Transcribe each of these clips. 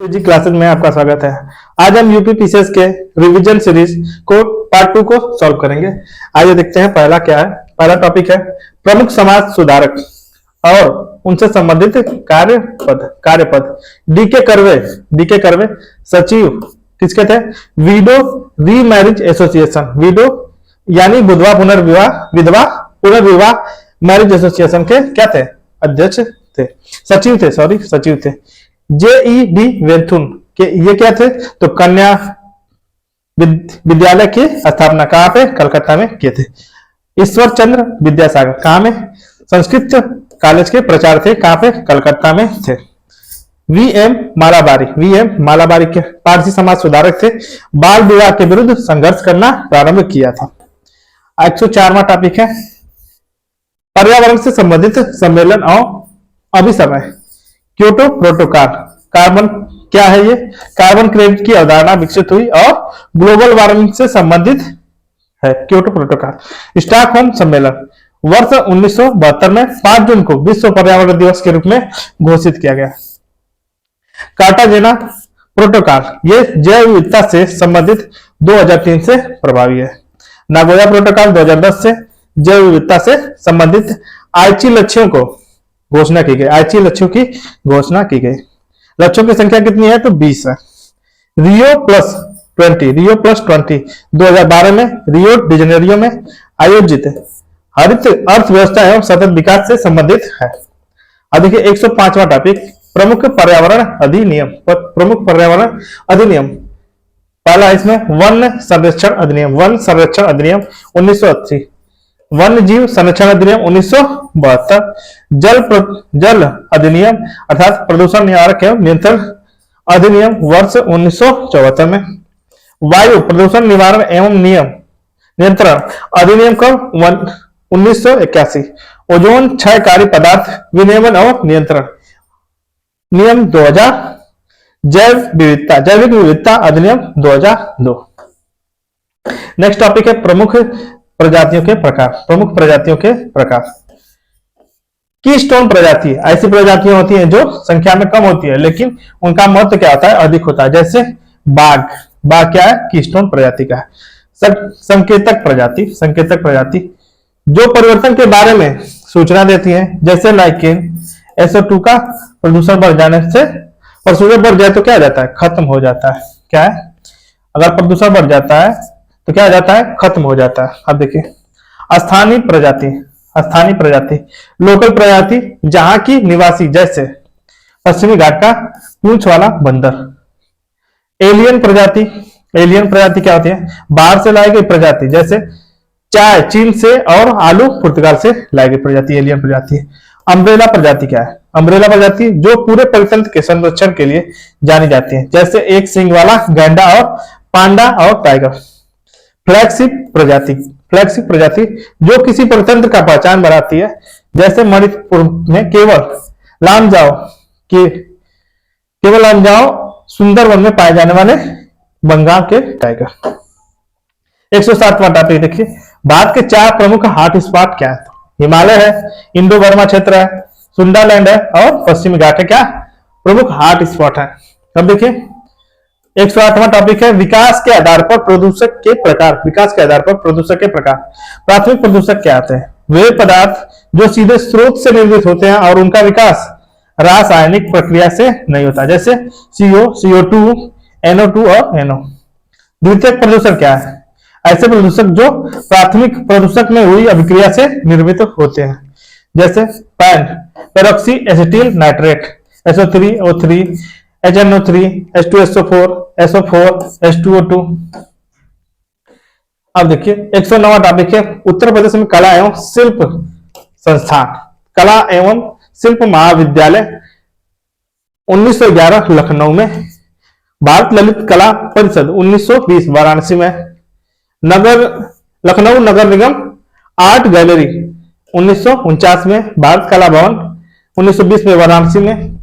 जी classes में आपका स्वागत है। आज हम यूपी पीसीएस के रिवीजन सीरीज को पार्ट 2 को सॉल्व करेंगे। आइए देखते हैं पहला क्या है। पहला टॉपिक है प्रमुख समाज सुधारक और उनसे संबंधित कार्यपद। डीके कर्वे सचिव किसके थे? विडो रीमैरिज एसोसिएशन, विडो यानी विधवा पुनर्विवाह मैरिज एसोसिएशन के क्या थे? अध्यक्ष थे, सचिव थे। जेईडी वेंथुन के ये क्या थे? तो कन्या विद्यालय की स्थापना कहाँ पे? कलकत्ता में किए थे। ईश्वर चंद्र विद्यासागर कहाँ में? संस्कृत कॉलेज के प्राचार्य थे, कहाँ पे? कलकत्ता में थे। वीएम मालाबारी के पारसी समाज सुधारक थे, बाल विवाह के विरुद्ध संघर्ष करना प्रारंभ किया था। 104वां टॉपिक है पर्यावरण से संबंधित सम्मेलन और अभिसमय। क्योटो प्रोटोकॉल, कार्बन क्या है? ये कार्बन क्रेडिट की अवधारणा विकसित हुई और ग्लोबल वार्मिंग से संबंधित है क्योटो प्रोटोकॉल। स्टॉकहोम सम्मेलन वर्ष 1972 में 5 जून को विश्व पर्यावरण दिवस के रूप में घोषित किया गया। कार्टाजेना प्रोटोकॉल ये जैव विविधता से संबंधित 2003 से प्रभावी है। नागोया प्रोटोकॉल 2010 से जैव विविधता से संबंधित आईची लक्ष्यों को घोषणा की गई। आईची लक्ष्यों की घोषणा की गई। लक्ष्यों की संख्या कितनी है? तो 20 है। रियो प्लस 20 2012 में रियो डी जेनेरियो में आयोजित हरित अर्थव्यवस्था एवं सतत विकास से संबंधित है। अब देखिए 105वां टॉपिक प्रमुख पर्यावरण अधिनियम। पहला इसमें वन संरक्षण अधिनियम 1980, वन्य जीव संरक्षण अधिनियम 1972, जल अधिनियम अर्थात प्रदूषण निवारक एवं नियंत्रण अधिनियम वर्ष 1974 में, वायु प्रदूषण निवारण एवं नियंत्रण अधिनियम कब? 1981, ओजोन क्षयकारी पदार्थ विनियमन और नियंत्रण नियम 2000, जैविक विविधता अधिनियम 2002। नेक्स्ट टॉपिक है प्रमुख प्रजातियों के प्रकार। कीस्टोन प्रजाति ऐसी प्रजातियां होती हैं जो संख्या में कम होती है लेकिन उनका महत्व क्या होता है? अधिक होता है। जैसे बाघ क्या है? कीस्टोन प्रजाति का है। संकेतक प्रजाति जो परिवर्तन के बारे में सूचना देती है। जैसे लाइकेन SO2 का प्रदूषण बढ़ जाने से, प्रदूषण बढ़ जाए तो क्या हो जाता है? खत्म हो जाता है। क्या है? अगर प्रदूषण बढ़ जाता है तो क्या हो जाता है? खत्म हो जाता है। अब देखिए स्थानीय प्रजाति लोकल प्रजाति जहां की निवासी, जैसे पश्चिमी घाट का पूंछ वाला बंदर। एलियन प्रजाति क्या होती है? बाहर से लाई गई प्रजाति, जैसे चाय चीन से और आलू पुर्तगाल से लाई गई प्रजाति एलियन प्रजाति। अम्ब्रेला प्रजाति क्या है? अम्ब्रेला प्रजाति जो पूरे परितंत्र के संरक्षण के लिए जानी जाती है, जैसे एक सिंग वाला गैंडा और पांडा और टाइगर। फ्लैगशिप प्रजाति जो किसी परितंत्र का पहचान बनाती है, जैसे मणिपुर में केवल लामजाओ सुंदरवन में पाए जाने वाले बंगाल के टाइगर। 107वां टॉपिक देखिए भारत के 4 प्रमुख हॉट स्पॉट क्या है? हिमालय है, इंडो बर्मा क्षेत्र है, सुंदरलैंड है और पश्चिमी घाट है। क्या प्रमुख हॉट स्पॉट है? अब देखिए 108वां टॉपिक है विकास के आधार पर प्रदूषक के प्रकार। प्राथमिक प्रदूषक क्या आते हैं? वे पदार्थ जो सीधे स्रोत से निर्मित होते हैं और उनका विकास रासायनिक प्रक्रिया से नहीं होता, जैसे CO, CO2, NO2 और NO। द्वितीयक प्रदूषक क्या है? ऐसे प्रदूषक जो प्राथमिक प्रदूषक में हुई अभिक्रिया से निर्मित होते हैं, जैसे peroxy acetyl nitrate SO3, O3, HNO3, H2SO4, SO4, H2O2। अब देखिए 109वां टॉपिक है उत्तर प्रदेश में कला एवं शिल्प संस्थान। कला एवं शिल्प महाविद्यालय 1911 लखनऊ में, भारत ललित कला परिषद 1920 वाराणसी में, लखनऊ नगर निगम आर्ट गैलरी 1949 में, भारत कला भवन 1920 में वाराणसी में,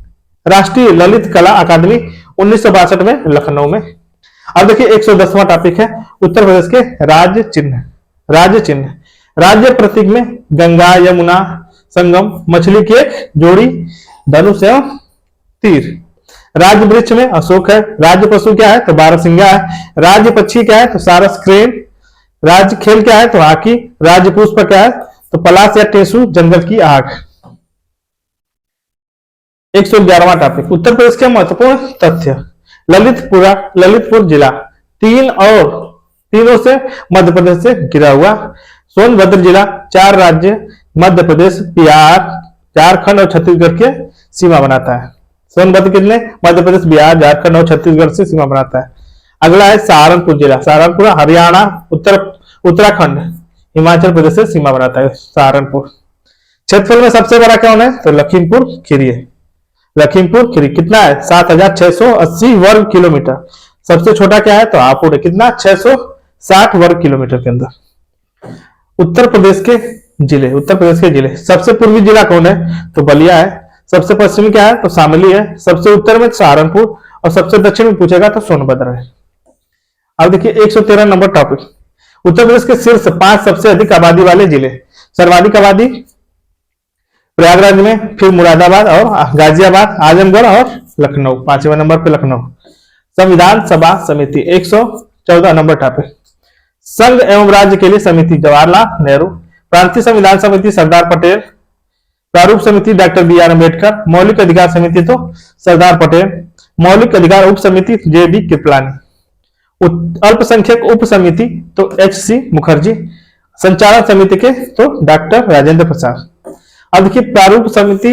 राष्ट्रीय ललित कला अकादमी 1962 में लखनऊ में। अब देखिए 110वां टॉपिक है उत्तर प्रदेश के राज्य चिन्ह। राज्य प्रतीक में गंगा यमुना संगम, मछली की एक जोड़ी, धनुष एवं तीर। राज्य वृक्ष में अशोक है। राज्य पशु क्या है? तो बारहसिंगा है। राज्य पक्षी क्या है? तो सारस क्रेन। राज्य खेल क्या है? तो हॉकी। राज्य पुष्प क्या है? तो पलाश या टेसु, जंगल की आग। 111वां टॉपिक, उत्तर प्रदेश के महत्वपूर्ण तथ्य। ललितपुर जिला तीनों से मध्य प्रदेश से घिरा हुआ। सोनभद्र जिला 4 राज्य मध्य प्रदेश, बिहार, झारखंड और छत्तीसगढ़ के सीमा बनाता है। सोनभद्र कितने? मध्य प्रदेश, बिहार, झारखंड और छत्तीसगढ़ से सीमा बनाता है। अगला है सहारनपुर जिला। सहारनपुर हरियाणा, उत्तराखंड, हिमाचल प्रदेश से सीमा बनाता है सहारनपुर। क्षेत्रफल में सबसे बड़ा कौन है? तो लखीमपुर खीरी है। लखीमपुर खीरी कितना है? 7680 वर्ग किलोमीटर। सबसे छोटा क्या है? तो हापुड़ है। कितना? 660 वर्ग किलोमीटर के अंदर। उत्तर प्रदेश के जिले, सबसे पूर्वी जिला कौन है? तो बलिया है। सबसे पश्चिमी क्या है? तो शामली है। सबसे उत्तर में सहारनपुर और सबसे दक्षिण में पूछेगा तो सोनभद्र है। अब देखिए 113 नंबर टॉपिक, उत्तर प्रदेश के शीर्ष 5 सबसे अधिक आबादी वाले जिले। सर्वाधिक आबादी प्रयागराज में, फिर मुरादाबाद और गाजियाबाद, आजमगढ़ और लखनऊ। 5वें नंबर पे लखनऊ। संविधान सभा समिति 114 नंबर टॉपिक, संघ एवं राज्य के लिए समिति जवाहरलाल नेहरू। प्रांतीय संविधान समिति सरदार पटेल। प्रारूप समिति डॉक्टर बी.आर. अम्बेडकर। मौलिक अधिकार समिति तो सरदार पटेल। मौलिक अधिकार उप समिति जे.बी. कृपलानी। अल्पसंख्यक उप समिति तो एच.सी. मुखर्जी। संचालन समिति के तो डॉक्टर राजेंद्र प्रसाद। अब देखिए प्रारूप समिति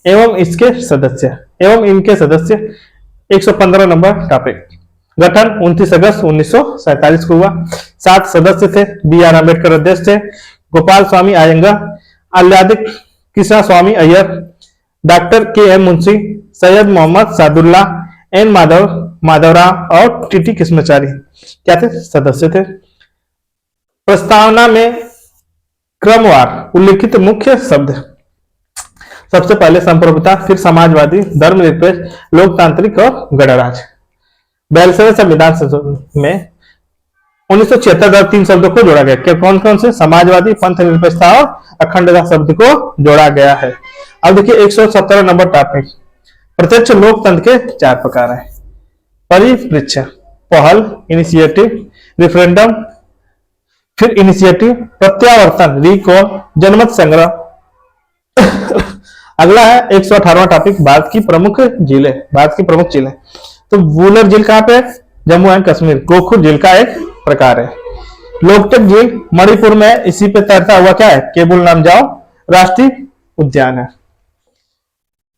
एवं इनके सदस्य 115 नंबर टॉपिक, गठन 29 अगस्त 1947 को हुआ। 7 सदस्य थे। बी.आर. अम्बेडकर अध्यक्ष थे। Gopal Swami Ayyangar, Alladi Krishna Swami Iyer, doctor K M. Munshi, Syed Mohammad Saadulla, N. Madhavrao और टी.टी. कृष्णाचारी क्या थे? सदस्य थे। प्रस्तावना में क्रमवार उल्लिखित मुख्य शब्द, सबसे पहले संप्रभुता, फिर समाजवादी, धर्मनिरपेक्ष, लोकतांत्रिक और गणराज्य। 42वें संविधान में 1976 द्वारा 3 शब्दों को जोड़ा गया। कौन कौन से? समाजवादी, पंथ निरपेक्षता और अखंडता शब्द को जोड़ा गया है। अब देखिए 117 नंबर टॉपिक, प्रत्यक्ष लोकतंत्र के 4 प्रकार हैं। परिप्रेक्ष्य, पहल, इनिशिएटिव, रेफरेंडम, फिर इनिशिएटिव, प्रत्यावर्तन, रिकॉल, जनमत संग्रह। अगला है 118वां टॉपिक, भारत की प्रमुख झीलें। तो वूलर झील कहां पे है? जम्मू एंड कश्मीर। गोखुर झील का एक प्रकार है। लोकटक झील मणिपुर में, इसी पे तैरता हुआ क्या है? केबुल नामजाओ राष्ट्रीय उद्यान है।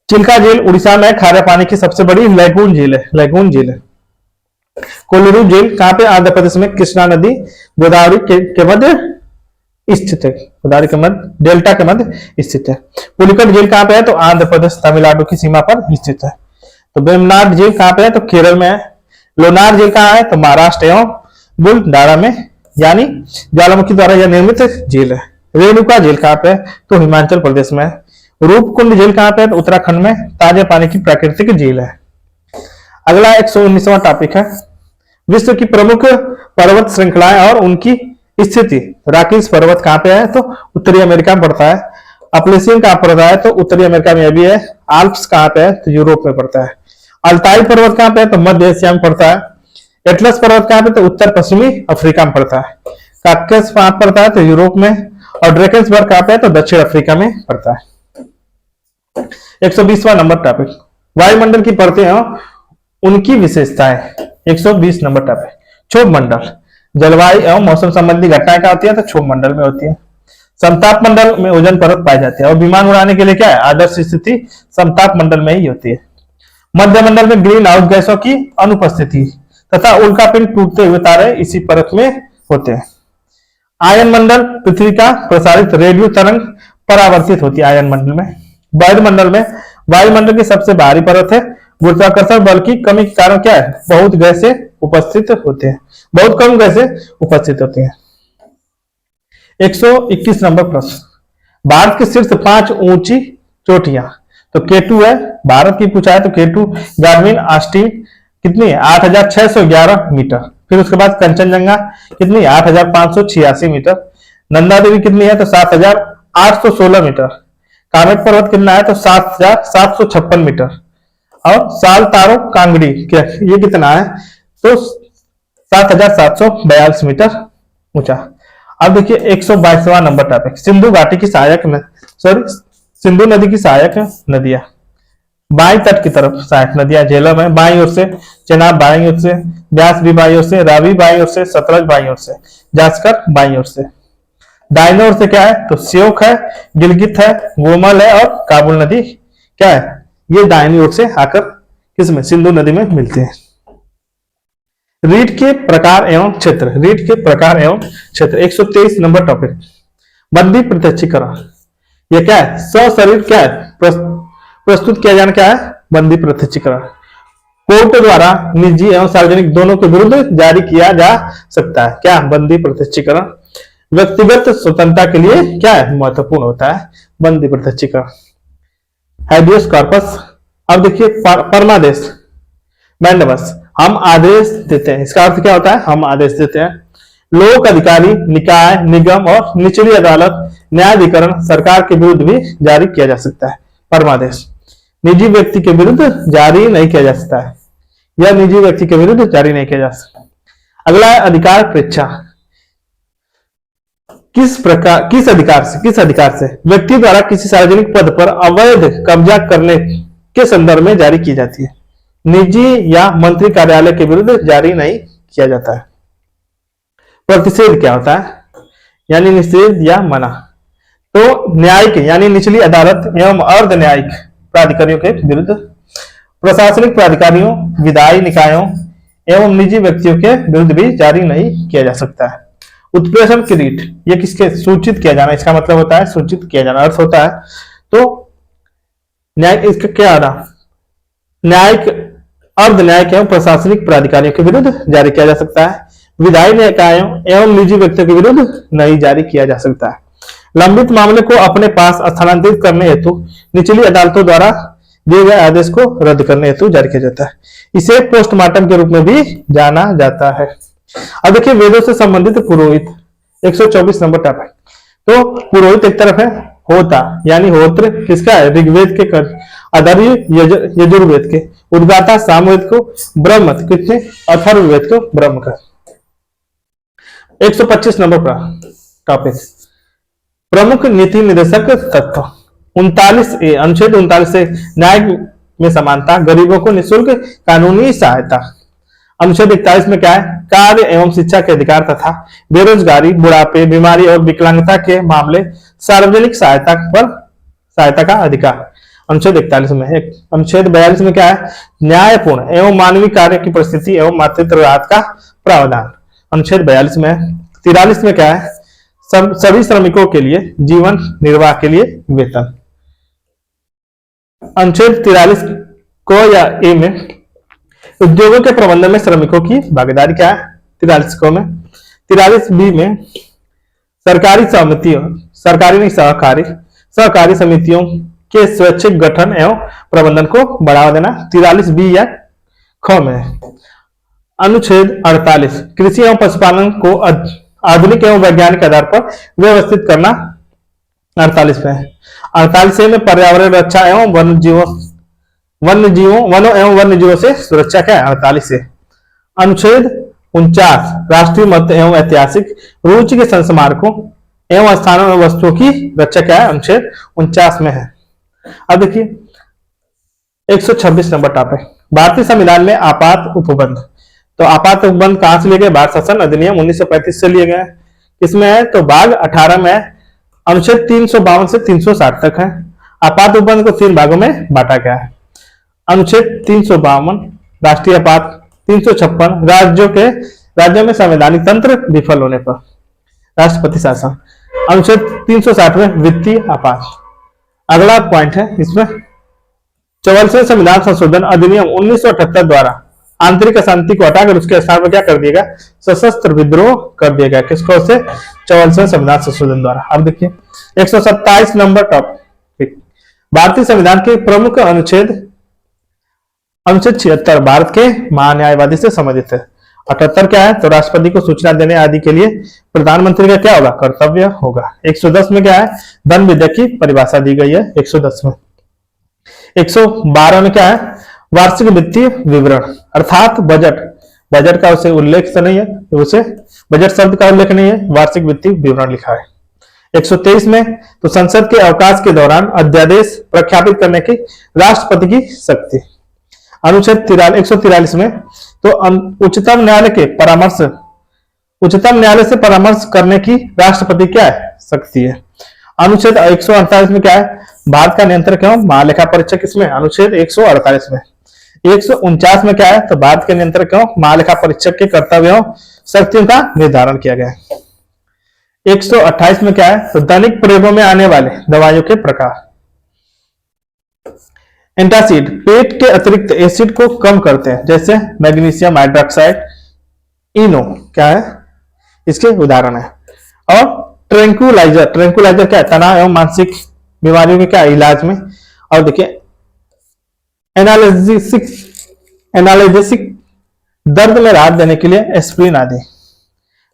चिल्का झील उड़ीसा में खारे पानी की सबसे बड़ी लैगून झील है। कोल्लूरू झील कहां पे? आंध्र प्रदेश में, कृष्णा नदी गोदावरी के मध्य स्थित है। गोदावरी के मध्य, डेल्टा के मध्य स्थित है। पुलिकट झील कहां पे है? तो आंध्र प्रदेश तमिलनाडु की सीमा पर स्थित है। तो वेम्बनाड झील कहां पे है? तो केरल में है। लोनार झील कहां है? तो महाराष्ट्र एवं बुलडारा में, यानी ज्वालामुखी द्वारा यह निर्मित झील है। रेणुका झील कहां पे है? तो हिमाचल प्रदेश में है। रूपकुंड झील कहां पे है? तो उत्तराखंड में, ताजे पानी की प्राकृतिक झील है। अगला 119वां टॉपिक है, विश्व की प्रमुख पर्वत श्रृंखलाएं और उनकी स्थिति। राकीस पर्वत कहां पे है? तो उत्तरी अमेरिका में पड़ता है। अपलेशियन कहां पड़ता है? तो उत्तरी अमेरिका में भी है। आल्प्स कहां पे है? तो यूरोप में पड़ता है। अल्ताई पर्वत कहां पे है? तो मध्य एशिया में पड़ता है। एटलस पर्वत कहां पे? तो उत्तर पश्चिमी अफ्रीका में पड़ता है। काकस कहां पड़ता है? तो यूरोप में। और ड्रेकन्सबर्ग कहां पे है? तो दक्षिण अफ्रीका में पड़ता है। 120वां नंबर टॉपिक, वायुमंडल की परतें हैं उनकी विशेषताएं। 120 नंबर टॉपिक, क्षोभ मंडल, जलवायु एवं मौसम संबंधी घटनाएं क्या होती है? तो क्षोभ मंडल में होती है। समताप मंडल में ओजोन परत पाई जाती है और विमान उड़ाने के लिए क्या है? आदर्श स्थिति समताप मंडल में ही होती है। मध्य मंडल में ग्रीन हाउस गैसों की अनुपस्थिति तथा उल्कापिंड टूटते हुए तारे इसी परत में होते हैं। आयन मंडल पृथ्वी का प्रसारित रेडियो तरंग परावर्तित होती है आयन मंडल में। वायुमंडल की सबसे भारी परत है। गुरुत्वाकर्षण बल की कमी के कारण क्या है? बहुत कम गैसें उपस्थित होती हैं। 121 नंबर प्रश्न, भारत के शीर्ष 5 ऊंची चोटियां। तो K2 है, भारत की पूछा है तो K2 गार्डविन आस्टीन कितनी है? 8611 मीटर। फिर उसके बाद कंचनजंगा कितनी है? 8586 मीटर। नंदा देवी कितनी है? तो 7816 मीटर। कामेट पर्वत कितना है? तो 7756 मीटर। और सालतारो कांगड़ी क्या ये कितना है, तो 7,742 मीटर ऊंचा। अब देखिए 122वां नंबर टॉपिक, सिंधु घाटी की सहायक सिंधु नदी की सहायक नदियां। बाई तट की तरफ सहायक नदियां झेलम है बाई ओर से, चेनाब बाई ओर से, ब्यास भी बाई ओर से, रावी बाई ओर से, सतलज बाई ओर से, जास्कर बाई ओर से। दाहिने ओर से क्या है, तो श्योक है, गिलगित है, गोमल है और काबुल नदी क्या है, ये दाहिनी ओर से आकर किसमें, सिंधु नदी में मिलते हैं। रीढ़ के प्रकार एवं क्षेत्र, रीढ़ के प्रकार एवं क्षेत्र 123 नंबर टॉपिक, बंदी प्रत्यक्षीकरण। ये क्या है, सशरीर क्या है, प्रस्तुत किया जाना क्या है, बंदी प्रत्यक्षीकरण। कोर्ट द्वारा निजी एवं सार्वजनिक दोनों के विरुद्ध जारी किया जा सकता है क्या, बंदी प्रत्यक्षीकरण। व्यक्तिगत स्वतंत्रता के लिए क्या है, महत्वपूर्ण होता है बंदी प्रत्यक्षीकरण। Habeas corpus. अब देखिए परमादेश, मैंडेबस, हम आदेश देते हैं, इसका अर्थ क्या होता है, हम आदेश देते हैं। लोक अधिकारी, निकाय, निगम और निचली अदालत, न्यायाधिकरण, सरकार के विरुद्ध भी जारी किया जा सकता है परमादेश। निजी व्यक्ति के विरुद्ध जारी नहीं किया जा सकता है, यह निजी व्यक्ति के विरुद्ध जारी नहीं किया जा सकता। अगला है अधिकार प्रेक्षा। किस अधिकार से व्यक्ति द्वारा किसी सार्वजनिक पद पर अवैध कब्जा करने के संदर्भ में जारी की जाती है। निजी या मंत्री कार्यालय के विरुद्ध जारी नहीं किया जाता है। प्रतिषेध क्या होता है, यानी निषेध या मना। तो न्यायिक यानी निचली अदालत एवं अर्ध न्यायिक प्राधिकारियों के विरुद्ध, प्रशासनिक प्राधिकारियों, विधायी निकायों एवं निजी व्यक्तियों के विरुद्ध भी जारी नहीं किया जा सकता है। उत्प्रेषण की रीट, ये किसके, सूचित किया जाना, इसका मतलब होता है सूचित किया जाना, अर्थ होता है। तो न्याय, इसका क्या आ रहा, न्यायिक, अर्ध न्यायिक एवं प्रशासनिक प्राधिकारियों के विरुद्ध जारी किया जा सकता है। विधायी निकायों एवं निजी व्यक्तियों के विरुद्ध नहीं जारी किया जा सकता है। लंबित मामले को अपने पास स्थानांतरित करने हेतु निचली अदालतों द्वारा दिए गए आदेश को रद्द करने हेतु जारी किया जाता है। इसे पोस्टमार्टम के रूप में भी जाना जाता है। अब देखिए वेदों से संबंधित पुरोहित 124 नंबर टॉपिक। तो पुरोहित एक तरफ है होता, यानी होत्र किसका है, ऋग्वेद के कर, अधर्य यजुर्वेद के, उद्गाता सामवेद को, ब्रह्म किसने, अथर्ववेद को ब्रह्म का। 125 नंबर का टॉपिक, प्रमुख नीति निर्देशक तत्व। 39A, अनुच्छेद 39 से न्याय में समानता, गरीबों को निःशुल्क कानूनी सहायता। अनुच्छेद 41 में क्या है, कार्य एवं शिक्षा के अधिकार तथा बेरोजगारी, बुढ़ापे, बीमारी और विकलांगता के मामले सार्वजनिक सहायता का अधिकार। अनुच्छेद 41 में है। अनुच्छेद 42 में क्या है, न्यायपूर्ण एवं मानवीय कार्य की परिस्थिति एवं मातृत्व राहत का प्रावधान। अनुच्छेद 42 में। 43 में क्या है, सभी श्रमिकों के लिए जीवन निर्वाह के लिए वेतन। अनुच्छेद 43 को या ए में उद्योगों के प्रबंधन में श्रमिकों की भागीदारी क्या है, 43 को में। 43B में सरकारी समितियों, सरकारी नहीं सहकारी समितियों के स्वैच्छिक गठन एवं प्रबंधन को बढ़ावा देना, 43B या ख में। अनुच्छेद 48 कृषि एवं पशुपालन को आधुनिक एवं वैज्ञानिक आधार पर व्यवस्थित करना, 48 में। 48 में पर्यावरण रक्षा एवं वनों एवं वन्य जीवों से सुरक्षा क्या है, 48 से। अनुच्छेद 49 राष्ट्रीय महत्व एवं ऐतिहासिक रुचि के संस्मारकों एवं स्थानों एवं वस्तुओं की रक्षा क्या है, अनुच्छेद 49 में है। अब देखिए 126 नंबर टॉपिक, भारतीय संविधान में आपात उपबंध। तो आपात उपबंध कहां से लिए गए, भारत शासन अधिनियम 1935 से लिए गए। किसमें है, तो भाग 18 में है। अनुच्छेद 352 से 360 तक है। आपात उपबंध को 3 भागों में बांटा गया है। अनुच्छेद 352 राष्ट्रीय आपात, 356 राज्यों में संवैधानिक तंत्र विफल होने पर राष्ट्रपति शासन। अनुच्छेद 360 में वित्तीय आपात। अगला पॉइंट है इसमें 44वें संविधान संशोधन अधिनियम 1978 द्वारा आंतरिक अशांति को हटाकर उसके स्थान पर क्या कर दिया गया, सशस्त्र विद्रोह कर दिया गया। किसको से, 44वें संविधान संशोधन द्वारा। अब देखिए 127 नंबर टॉपिक, भारतीय संविधान के प्रमुख अनुच्छेद। अनुच्छेद 76 भारत के महान्यायवादी से संबंधित है। 78 क्या है, तो राष्ट्रपति को सूचना देने आदि के लिए प्रधानमंत्री का क्या होगा, कर्तव्य होगा। 110 में क्या है, धन विधेयक की परिभाषा दी गई है 110 में। 112 में क्या है, वार्षिक वित्तीय विवरण अर्थात बजट, बजट का उसे उल्लेख तो नहीं है, उसे बजट शब्द का उल्लेख नहीं है, वार्षिक वित्तीय विवरण लिखा है। 123 में तो संसद के अवकाश के दौरान अध्यादेश प्रख्यापित करने की राष्ट्रपति की शक्ति। अनुच्छेद 143 में तो उच्चतम न्यायालय के परामर्श, उच्चतम न्यायालय से परामर्श करने की राष्ट्रपति क्या है, शक्ति है। अनुच्छेद 148 में क्या है, भारत का नियंत्रक एवं महालेखा परीक्षक किसमें, अनुच्छेद 148 में। 149 में क्या है, तो भारत के नियंत्रक एवं महालेखा परीक्षक के कर्तव्यों शक्तियों का निर्धारण किया गया है। 128 में क्या है, तो दैनिक प्रयोगों में आने वाले दवाइयों के प्रकार। एंटासिड पेट के अतिरिक्त एसिड को कम करते हैं, जैसे मैग्नीशियम हाइड्रोक्साइड, इनो क्या है, इसके उदाहरण है। और ट्रैंक्विलाइजर, ट्रैंक्विलाइजर क्या है, तनाव एवं मानसिक बीमारियों के क्या इलाज में। और देखिए एनाल्जेसिक दर्द में राहत देने के लिए एस्प्रिन आदि।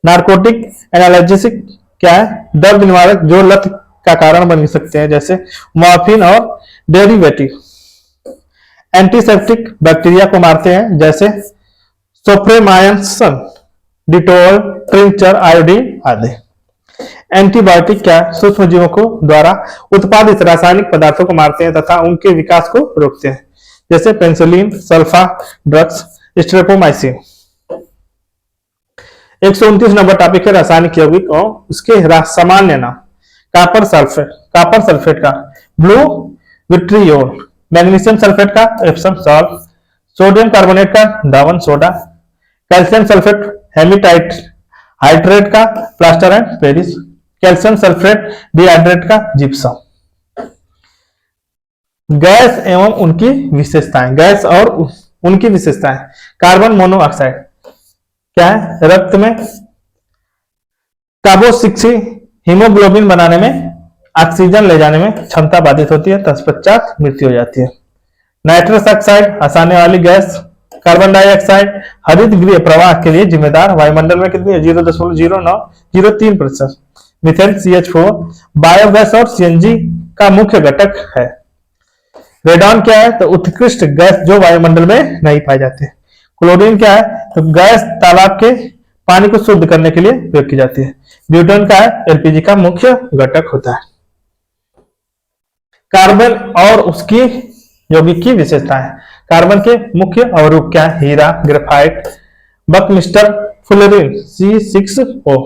नार्कोटिक एनाल्जेसिक क्या है, दर्द निवारक जो लत का कारण बन सकते हैं, जैसे मॉर्फिन और डेरिवेटिव। एंटीसेप्टिक बैक्टीरिया को मारते हैं, जैसे सोफ्रेमायसिन, डिटोल, ट्रिंचर, आयोडीन आदि। एंटीबायोटिक क्या है, सूक्ष्म जीवों को द्वारा उत्पादित रासायनिक पदार्थों को मारते हैं तथा उनके विकास को रोकते हैं, जैसे पेनिसिलिन, सल्फा ड्रग्स, स्ट्रेप्टोमाइसिन। 129 नंबर टॉपिक है रासायनिक यौगिक और उसके सामान्य नाम। कॉपर सल्फेट, कॉपर सल्फेट का ब्लू विट्रियोल, मैग्नीशियम सल्फेट का एप्सम सॉल्ट, सोडियम कार्बोनेट का दावन soda, calcium sulphate hemihydrate का plaster and Paris, calcium sulphate dihydrate का जिप्सम। गैस एवं उनकी विशेषताएं, गैस और उनकी विशेषताएं। कार्बन मोनोऑक्साइड क्या है, रक्त में कार्बोक्सी हीमोग्लोबिन बनाने में, ऑक्सीजन ले जाने में क्षमता बाधित होती है, तत्पश्चात मृत्यु हो जाती है। नाइट्रस ऑक्साइड हंसाने वाली गैस। कार्बन डाइऑक्साइड हरित गृह प्रवाह के लिए जिम्मेदार, वायुमंडल में कितनी है, 0.0903%। मीथेन CH4 बायोगैस और सीएनजी का मुख्य घटक है। रेडॉन क्या है, तो उत्कृष्ट गैस जो वायुमंडल में नहीं पाए जाते। क्लोरीन क्या है, तो गैस तालाब के पानी को शुद्ध करने के लिए प्रयोग की जाती है। ब्यूटेन का है, एलपीजी का मुख्य घटक होता है। कार्बन और उसकी यौगिक की विशेषताएं। कार्बन के मुख्य अवरूप क्या है, हीरा, ग्रेफाइट, बकमिस्टर, फुलरिन, C6O।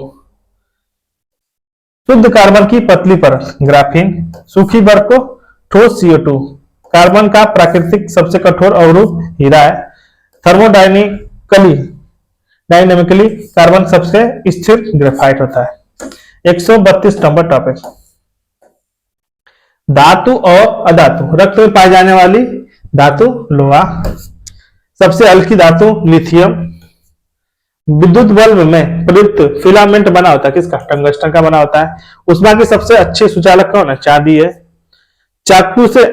शुद्ध कार्बन की पतली परत ग्राफीन, सूखी बर्फ को ठोस CO2। कार्बन का प्राकृतिक सबसे कठोर अवरूप हीरा है। डायनेमिकली कार्बन सबसे स्थिर ग्रेफाइट होता है। 132 नंबर टॉपिक धातु और अधातु। रक्त में पाई जाने वाली धातु लोहा, सबसे हल्की धातु लिथियम। विद्युत बल्ब में प्रयुक्त फिलामेंट बना होता है किसका, टंगस्टन का बना होता है। उष्मा की सबसे अच्छी सुचालक कौन है, चांदी है। चाकू से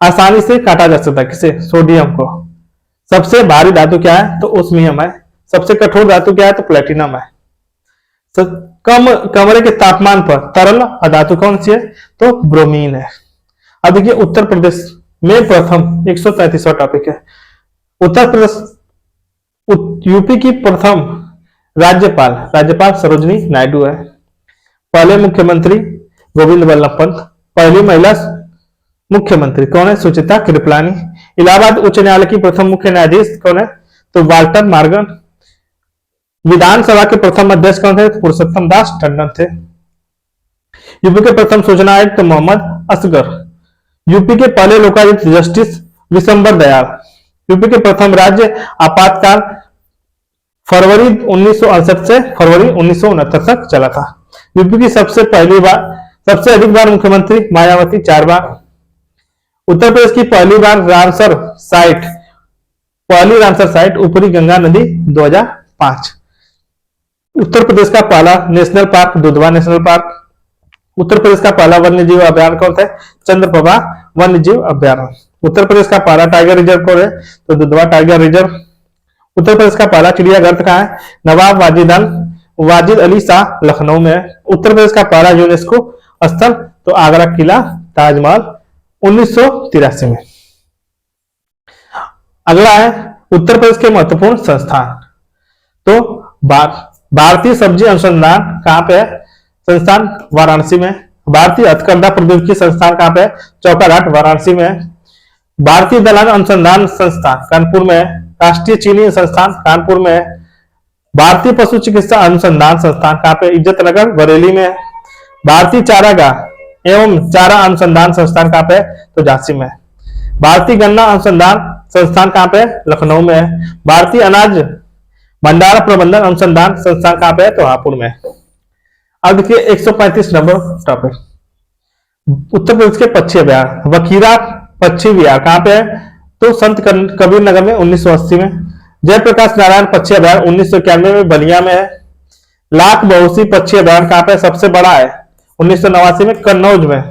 आसानी से काटा जा सकता है किसे, सोडियम को। सबसे भारी धातु क्या है, तो ओस्मियम है। सबसे कठोर धातु क्या है, तो प्लेटिनम है। कम कमरे के तापमान पर तरल अधातु कौन सी है, तो ब्रोमीन है। अब देखिए उत्तर प्रदेश में प्रथम 133वां टॉपिक है। उत्तर प्रदेश यूपी की प्रथम राज्यपाल सरोजनी नायडू है। पहले मुख्यमंत्री गोविंद वल्लभ पंत। पहली महिला मुख्यमंत्री कौन है, सुचिता कृपलानी। इलाहाबाद उच्च न्यायालय की प्रथम मुख्य न्यायाधीश कौन है, तो वाल्टर मार्गन। विधानसभा के प्रथम अध्यक्ष कौन थे, पुरुषोत्तम दास टंडन थे। यूपी के प्रथम सूचना आयुक्त मोहम्मद असगर। यूपी के पहले लोकायुक्त जस्टिस विशंबर दयाल। यूपी के प्रथम राज्य आपातकाल फरवरी 1968 से फरवरी 1969 तक चला था। यूपी की सबसे अधिक बार मुख्यमंत्री मायावती 4 बार। उत्तर प्रदेश की पहली रामसर साइट ऊपरी गंगा नदी 2005। उत्तर प्रदेश का पहला national park Dudhwa national park. Uttar Pradesh का पहला वन्य जीव अभ्यारण्य कौन था, चंद्रप्रभा वन्य जीव अभ्यारण्य। उत्तर प्रदेश का पहला टाइगर रिजर्व कौन है, तो दुधवा टाइगर रिजर्व। उत्तर प्रदेश का पहला चिड़ियाघर कहाँ है, नवाब वाजिद अली शाह लखनऊ में है। उत्तर प्रदेश का पहला यूनेस्को स्थल तो आगरा किला ताजमहल 1983 में। अगला है उत्तर प्रदेश के महत्वपूर्ण संस्थान। तो भारतीय सब्जी अनुसंधान कहाँ पे है? संस्थान वाराणसी में। भारतीय हथकरघा प्रौद्योगिकी संस्थान कहाँ पे है? चौकाघाट वाराणसी में। भारतीय दलहन अनुसंधान संस्थान कानपुर में। राष्ट्रीय चीनी संस्थान कानपुर में। भारतीय पशु चिकित्सा अनुसंधान संस्थान कहाँ पे? इज्जत नगर बरेली में। भारतीय चारागाह एवं चारा अनुसंधान संस्थान कहाँ पे? तो झांसी में। भारतीय गन्ना अनुसंधान संस्थान कहाँ पे? लखनऊ में। भारतीय अनाज भंडार प्रबंधन अनुसंधान संस्थान कहाँ पे? तो हापुड़ में। अब देखिए 135 नंबर टॉपिक, उत्तर प्रदेश के पक्षी बिहार। वकीरा पक्षी बिहार कहाँ पे है? तो संत कबीर नगर में 1980 में। जयप्रकाश नारायण पक्षी अभयारण्य 1991 में बलिया में है। लाख बहुसी पक्षी अभयारण्य कहाँ पे सबसे बड़ा है? 1989 में कन्नौज में।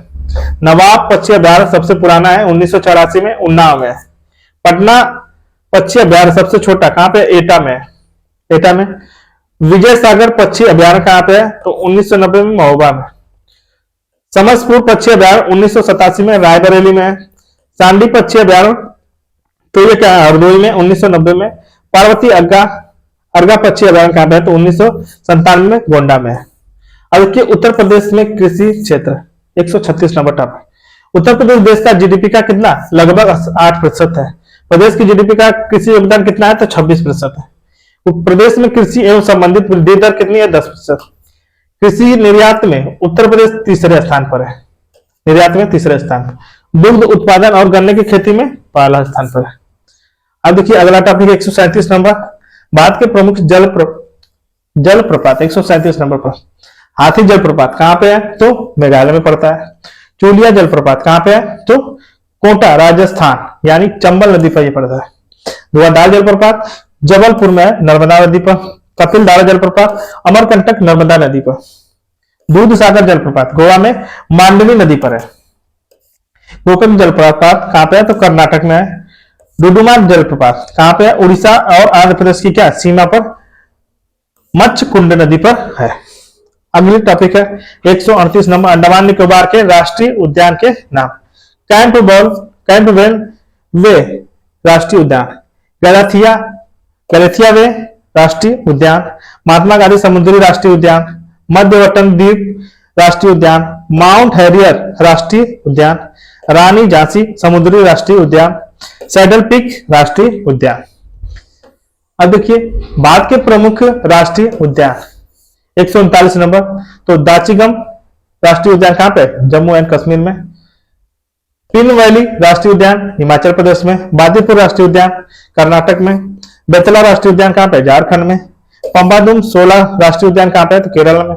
नवाब पक्षी अभयारण्य सबसे पुराना है 1984 में उन्नाव में। पटना पक्षी अभयारण्य सबसे छोटा कहाँ पे? एटा में। एटा में। विजय सागर पक्षी अभयारण्य कहाँ पे है? तो 1990 में महोबा में। समसपुर पक्षी अभयारण्य 1987 में रायबरेली में। सांडी पक्षी अभयारण्य तो ये क्या है? हरदोई में 1990 में। पार्वती अर्गा पक्षी अभयारण्य कहाँ पे है? तो 1997 में गोंडा में। अब देखिए उत्तर प्रदेश में कृषि क्षेत्र 136 नंबर टॉपिक। उत्तर प्रदेश देश का जीडीपी का कितना? लगभग 8% है। प्रदेश की जीडीपी का कृषि योगदान कितना है? तो 26% है। प्रदेश में कृषि एवं संबंधित वृद्धि दर कितनी है? 10%। कृषि निर्यात में उत्तर प्रदेश तीसरे स्थान पर है। निर्यात में तीसरे स्थान पर। दुग्ध उत्पादन और गन्ने की खेती में पहला स्थान पर है। अब देखिए अगला टॉपिक 137 नंबर, भारत के प्रमुख जल प्रपात 137 नंबर पर। हाथी जलप्रपात कहाँ पे है? तो मेघालय में पड़ता है। चूलिया जलप्रपात कहाँ पे है? तो कोटा राजस्थान यानी चंबल नदी पर यह पड़ता है। धुआंधार जलप्रपात जबलपुर में है नर्मदा नदी पर। कपिल धारा जलप्रपात अमरकंटक नर्मदा नदी पर। दूध सागर जलप्रपात गोवा में मांडवी नदी पर है। गोकर्ण जलप्रपात कहाँ पे है? तो कर्नाटक में है। डुडुमा जलप्रपात कहाँ पे है? उड़ीसा और आंध्र प्रदेश की क्या सीमा पर मच्छकुंड नदी पर है। अगली टॉपिक है 138 नंबर, अंडमान निकोबार के राष्ट्रीय उद्यान के नाम। कैंपबेल वे राष्ट्रीय उद्यान, गैलेथिया वे राष्ट्रीय उद्यान, महात्मा गांधी समुद्री राष्ट्रीय उद्यान, मध्यवटन द्वीप राष्ट्रीय उद्यान, माउंट हैरियर राष्ट्रीय उद्यान, रानी झांसी समुद्री राष्ट्रीय उद्यान, सैडल पीक राष्ट्रीय उद्यान। अब देखिए भारत के प्रमुख राष्ट्रीय उद्यान 139 नंबर, तो दाचीगम राष्ट्रीय उद्यान कहां पे? जम्मू एंड कश्मीर में। पिन वैली राष्ट्रीय उद्यान हिमाचल प्रदेश में। बादीपुर राष्ट्रीय उद्यान कर्नाटक में। बेतला राष्ट्रीय उद्यान कहां पे? झारखंड में। पंबादुम 16 राष्ट्रीय उद्यान कहां पे है? तो केरल में।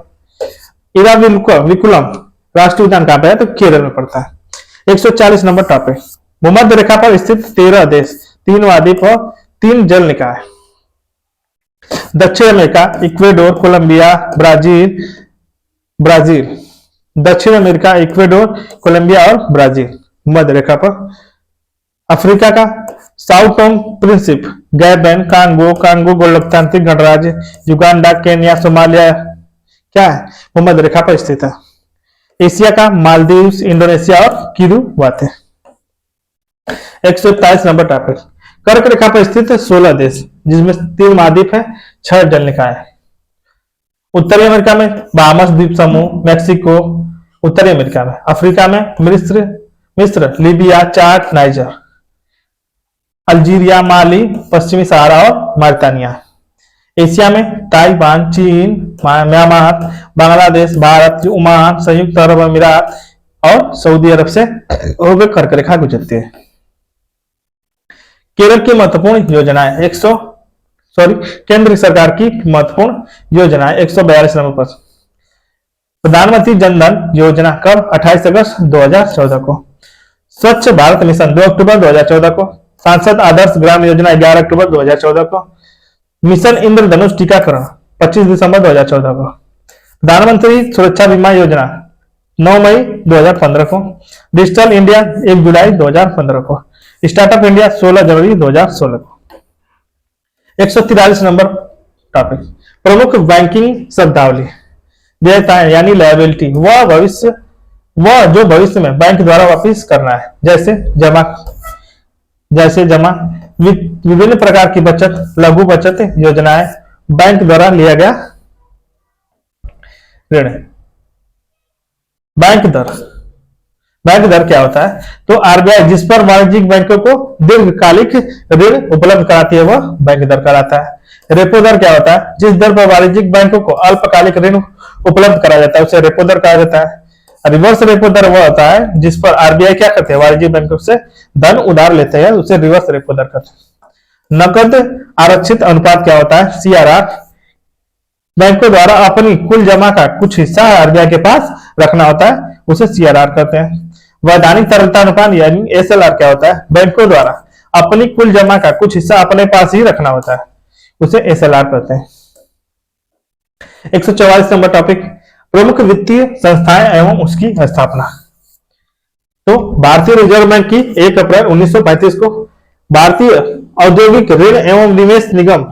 इराविकुलम राष्ट्रीय उद्यान कहां पे है? तो केरल में पड़ता है। 140 नंबर टॉपिक, भूमध्य रेखा पर स्थित 13 देश, 3 महाद्वीप और 3 जल निकाय। दक्षिण अमेरिका, इक्वेडोर, कोलंबिया, ब्राजील। दक्षिण अमेरिका, इक्वेडोर, कोलंबिया और ब्राजील मध्य रेखा पर। अफ्रीका का Sao Tome Principe, Gabon, Congo लोकतांत्रिक गणराज्य, युगांडा, केन्या, सोमालिया क्या है? वो मध्य रेखा पर स्थित है। एशिया का मालदीव्स, इंडोनेशिया और किरुवाते। 141 नंबर टॉपिक, कर्क रेखा पर स्थित 16 देश जिसमें 3 महाद्वीप है, 6 जल निकाय है। उत्तरी अमेरिका में बाहामास द्वीप समूह, मैक्सिको उत्तरी अमेरिका में। अफ्रीका में मिस्र, लीबिया, चाड, नाइजर। अल्जीरिया, माली, पश्चिमी सहारा और मॉरिटानिया। एशिया में ताइवान, चीन, म्यांमार, बांग्लादेश, भारत, ओमान, संयुक्त अरब अमीरात और सऊदी अरब से होकर कर्क रेखा गुजरती है। केरल की महत्वपूर्ण योजनाएं केंद्र सरकार की महत्वपूर्ण योजनाएं 142 नंबर पर। प्रधानमंत्री जन धन योजना कब? 28 अगस्त 2014 को। स्वच्छ भारत मिशन 2 अक्टूबर 2014 को। सांसद आदर्श ग्राम योजना 11 अक्टूबर 2014 को। मिशन इंद्रधनुष टीकाकरण 25 दिसंबर 2014 को। प्रधानमंत्री सुरक्षा बीमा योजना 9 मई 2015 को। डिजिटल इंडिया 1 जुलाई 2015 को। स्टार्टअप इंडिया 16 जनवरी 2016 को। 143 नंबर टॉपिक, प्रमुख बैंकिंग शब्दावली। देयताएं यानी लायबिलिटी, वह जो भविष्य में बैंक द्वारा वापिस करना है, जैसे जमा। विभिन्न प्रकार की बचत, लघु बचत योजनाएं, बैंक द्वारा लिया गया ऋण। बैंक दर क्या होता है? तो आरबीआई जिस पर वाणिज्यिक बैंकों को दीर्घकालिक ऋण उपलब्ध कराती है वह बैंक दर कहलाता है। रेपो दर क्या होता है? जिस दर पर वाणिज्यिक बैंकों को अल्पकालिक ऋण उपलब्ध कराया जाता है उसे रेपो दर कहा जाता है। रिवर्स रेपो दर वह होता है जिस पर आरबीआई क्या करते हैं? वाणिज्यिक बैंकों से धन उधार लेते हैं, उसे रिवर्स रेपो दर कहते हैं। नकद आरक्षित अनुपात क्या होता है? सीआरआर। बैंकों द्वारा अपनी कुल जमा का कुछ हिस्सा आरबीआई के पास रखना होता है, उसे सीआरआर कहते हैं। वैधानिक तरलता अनुपात यानी एसएलआर क्या होता है? बैंकों द्वारा अपनी कुल जमा का कुछ हिस्सा अपने पास ही रखना होता है, उसे एसएलआर कहते हैं। 144 नंबर टॉपिक, प्रमुख वित्तीय संस्थाएं एवं उसकी स्थापना। तो भारतीय रिजर्व बैंक की 1 अप्रैल 1935 को भारतीय औद्योगिक ऋण एवं निवेश निगम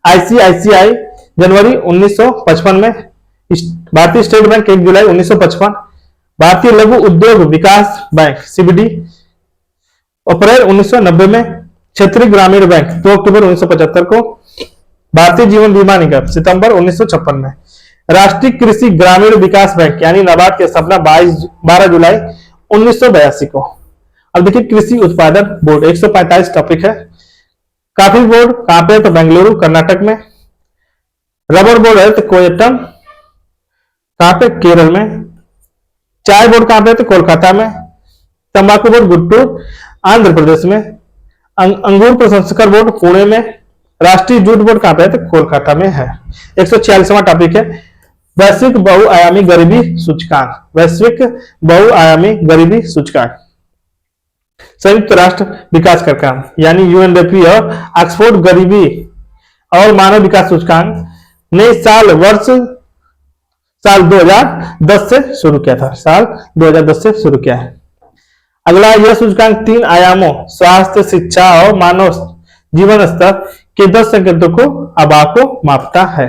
आईसीआईसीआई जनवरी 1955 में, भारतीय स्टेट बैंक 1 जुलाई 1955, भारतीय लघु उद्योग विकास बैंक सीबीडी अप्रैल 1990 में, क्षेत्रीय ग्रामीण बैंक 2 अक्टूबर 1975 को, भारतीय जीवन बीमा निगम सितंबर 1956 में, राष्ट्रीय कृषि ग्रामीण विकास बैंक यानी नाबार्ड की स्थापना 12 जुलाई 1982 को। अब देखिए कृषि उत्पादन बोर्ड 145 टॉपिक है। कॉफी बोर्ड कहां पे? तो बेंगलुरु कर्नाटक में। रबर बोर्ड है तो कोयटम कहां पे? केरल में। चाय बोर्ड कहां पे? तो कोलकाता में। तंबाकू बोर्ड गुंटूर आंध्र प्रदेश में। अंगूर प्रसंस्करण बोर्ड पुणे में। राष्ट्रीय जूट बोर्ड कहां पे है? तो कोलकाता में है। 146वां टॉपिक है वैश्विक बहुआयामी गरीबी सूचकांक। वैश्विक बहुआयामी गरीबी सूचकांक संयुक्त राष्ट्र विकास कार्यक्रम यानी यूएनडीपी और ऑक्सफोर्ड गरीबी और मानव विकास सूचकांक ने साल 2010 से शुरू किया था। साल 2010 से शुरू किया है। अगला यह सूचकांक 3 आयामों स्वास्थ्य, शिक्षा और मानव जीवन स्तर के 10 संकेतों को अभाव को मापता है।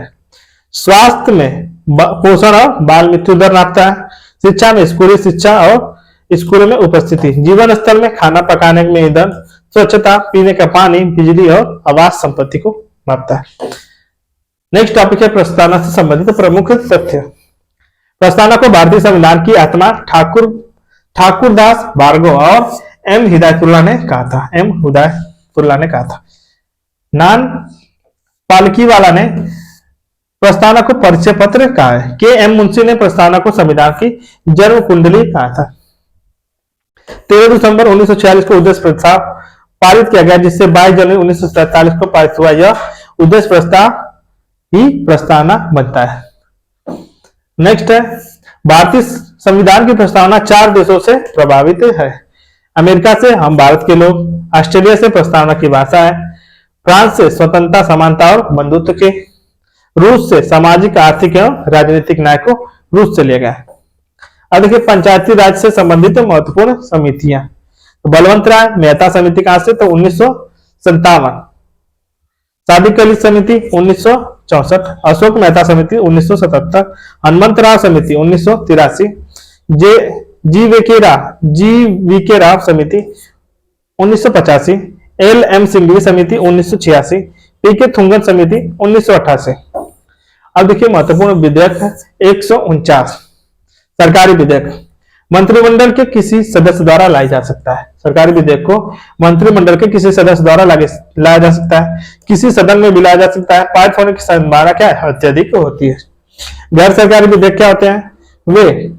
स्वास्थ्य में पोषण और बाल मृत्यु दर नापता है। शिक्षा में स्कूली शिक्षा और स्कूलों में उपस्थिति। जीवन स्तर में खाना पकाने में ईंधन, स्वच्छता, पीने का पानी, बिजली और आवास संपत्ति को मापता है। नेक्स्ट टॉपिक है प्रस्तावना से संबंधित प्रमुख तथ्य। प्रस्तावना को भारतीय संविधान की आत्मा ठाकुरदास भार्गव और एम हिदायतुल्लाह ने कहा था। एम हिदायतुल्लाह ने कहा था। नान पालकीवाला ने प्रस्तावना को परिचय पत्र कहा है। के एम मुंशी ने प्रस्तावना को संविधान की जन्म कुंडली कहा था। 13 दिसंबर 1946 को उद्देश्य प्रस्ताव पारित किया गया जिससे 22 जनवरी 1947 को पारित हुआ। यह उद्देश्य प्रस्ताव ही प्रस्तावना बनता है। नेक्स्ट है भारतीय संविधान की प्रस्तावना 4 देशों से प्रभावित है। अमेरिका से हम भारत के लोग, ऑस्ट्रेलिया से प्रस्तावना की भाषा है, फ्रांस से स्वतंत्रता, समानता और बंधुत्व के, रूस से सामाजिक, आर्थिक एवं राजनीतिक न्याय को रूस से लिया गया है। अब देखिए पंचायती राज से संबंधित महत्वपूर्ण समितियां। तो बलवंत राय मेहता समिति कहां से? तो 1957। सादिक अली समिति 1964, अशोक मेहता समिति 1977, हनुमंत राव समिति 1983, जी वी के राव समिति 1985, एल एम सिंघवी समिति 1986, पी के थुंगन समिति 1988। अब देखिए महत्वपूर्ण विधेयक है 149 सरकारी विधेयक मंत्रिमंडल के किसी सदस्य द्वारा लाया जा सकता है। सरकारी विधेयक को मंत्रिमंडल के किसी सदस्य द्वारा लाया जा सकता है, किसी सदन में भी लाया जा सकता है। पारित होने की संभावना क्या है? अत्यधिक होती है। गैर सरकारी विधेयक क्या होते हैं? वे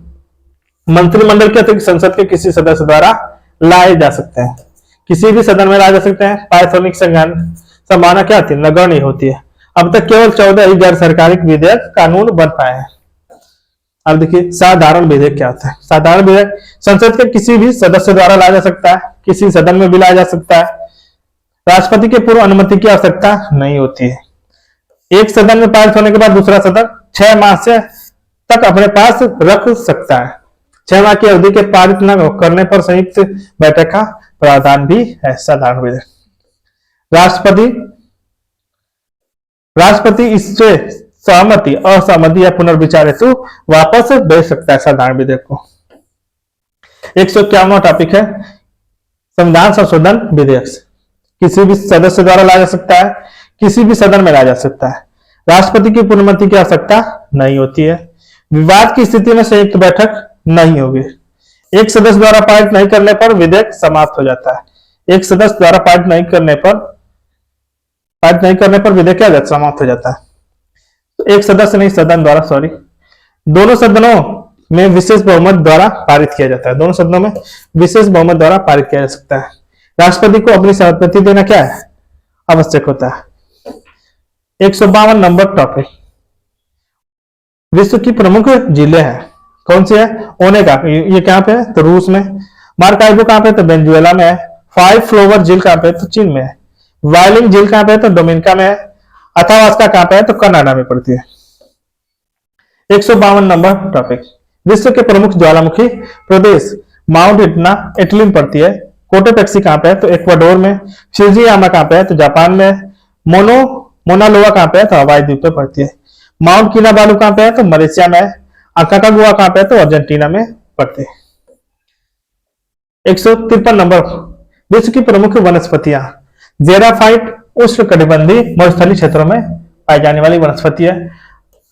मंत्रिमंडल के अतिरिक्त संसद के किसी सदस्य द्वारा लाए जा सकते हैं, किसी भी सदन में लाए जा सकते हैं। पारित होने की संभावना क्या होती है? नगण्य होती है। अब तक केवल 14 ही गैर सरकारी विधेयक कानून बन पाए हैं। अब देखिए साधारण विधेयक क्या होता है? साधारण विधेयक संसद के किसी भी सदस्य द्वारा लाया जा सकता है, किसी सदन में भी लाया जा सकता है। राष्ट्रपति के पूर्व अनुमति की आवश्यकता नहीं होती है। एक सदन में पारित होने के बाद दूसरा सदन 6 माह से तक अपने पास रख सकता है। 6 माह की अवधि के पारित न करने पर संयुक्त बैठक का प्रावधान भी है। साधारण विधेयक राष्ट्रपति इससे सहमति, असहमति या पुनर्विचार हेतु वापस भेज सकता है साधारण विधेयक को। 151वां टॉपिक है संविधान संशोधन विधेयक। किसी भी सदस्य द्वारा लाया जा सकता है, किसी भी सदन में लाया जा सकता है। राष्ट्रपति की पूर्णमति की आवश्यकता नहीं होती है। विवाद की स्थिति में संयुक्त बैठक नहीं होगी। एक सदस्य द्वारा पारित नहीं करने पर विधेयक समाप्त हो जाता है। एक सदस्य द्वारा पारित नहीं करने पर विधेयक क्या समाप्त हो जाता है। तो एक सदस्य नहीं, सदन द्वारा, सॉरी, दोनों सदनों में विशेष बहुमत द्वारा पारित किया जाता है। दोनों सदनों में विशेष बहुमत द्वारा पारित किया जा सकता है। राष्ट्रपति को अपनी सहमति देना क्या है, आवश्यक होता है। 152 नंबर टॉपिक, विश्व की प्रमुख झीलें हैं, कौन सी है? ओनेगा, ये कहां पे है? तो रूस में। मार्काइबो कहां पे? तो वेनेजुएला में है। फाइव फ्लोवर झील कहां पे? तो चीन में है। वायलिंग झील कहां पे? तो डोमिनिका में है। अथावास्का कहां पे है? तो कनाडा में पड़ती है। 152 नंबर टॉपिक, विश्व के प्रमुख ज्वालामुखी प्रदेश, माउंट इटना इटली में पड़ती है। कोटोपेक्सी कहां पे है? तो इक्वाडोर में। शिजुयामा कहां पे है? तो जापान में। मोनालोआ कहां पे है? तो हवाई द्वीप पे पड़ती है। माउंट किनाबालू कहां पे है? तो मलेशिया में है। अकाकागुआ कहां पे है? तो अर्जेंटीना में पड़ते हैं। 153 नंबर, विश्व की प्रमुख वनस्पतियां, जेराफाइट उष्णकटिबंधीय मरुस्थलीय क्षेत्रों में पाई जाने वाली वनस्पति है।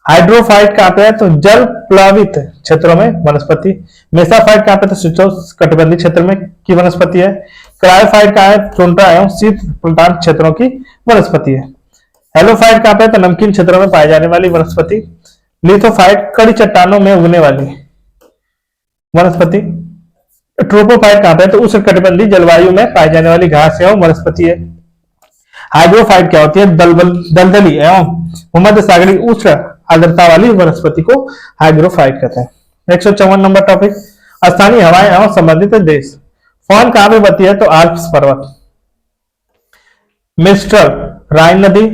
हाइड्रोफाइट कहां पे है? तो जल प्लावित क्षेत्रों में वनस्पति। मेसाफाइट कहां पे? तो शीतोष्णकटिबंधीय क्षेत्र में की वनस्पति है। क्रायोफाइट कहां है? टुंड्रा एवं शीत प्रधान क्षेत्रों की वनस्पति है। हेलोफाइट कहां पे? तो नमकीन क्षेत्रों में पाई जाने वाली वनस्पति। लिथोफाइट कड़ी चट्टानों में उगने वाली वनस्पति। ट्रोपोफाइट कहां पे? तो उष्णकटिबंधीय जलवायु में पाई जाने वाली घास एवं वनस्पति है। हाइड्रोफाइट क्या होती है? दलदली एवं भूमध्य सागरीय उष्ण आर्द्रता वाली वनस्पति को हाइड्रोफाइट कहते हैं। 154 नंबर टॉपिक, स्थानीय हवाएं एवं संबंधित देश, फॉन कहां पे बनती है? तो आल्प्स पर्वत। मिस्टर राइन नदी,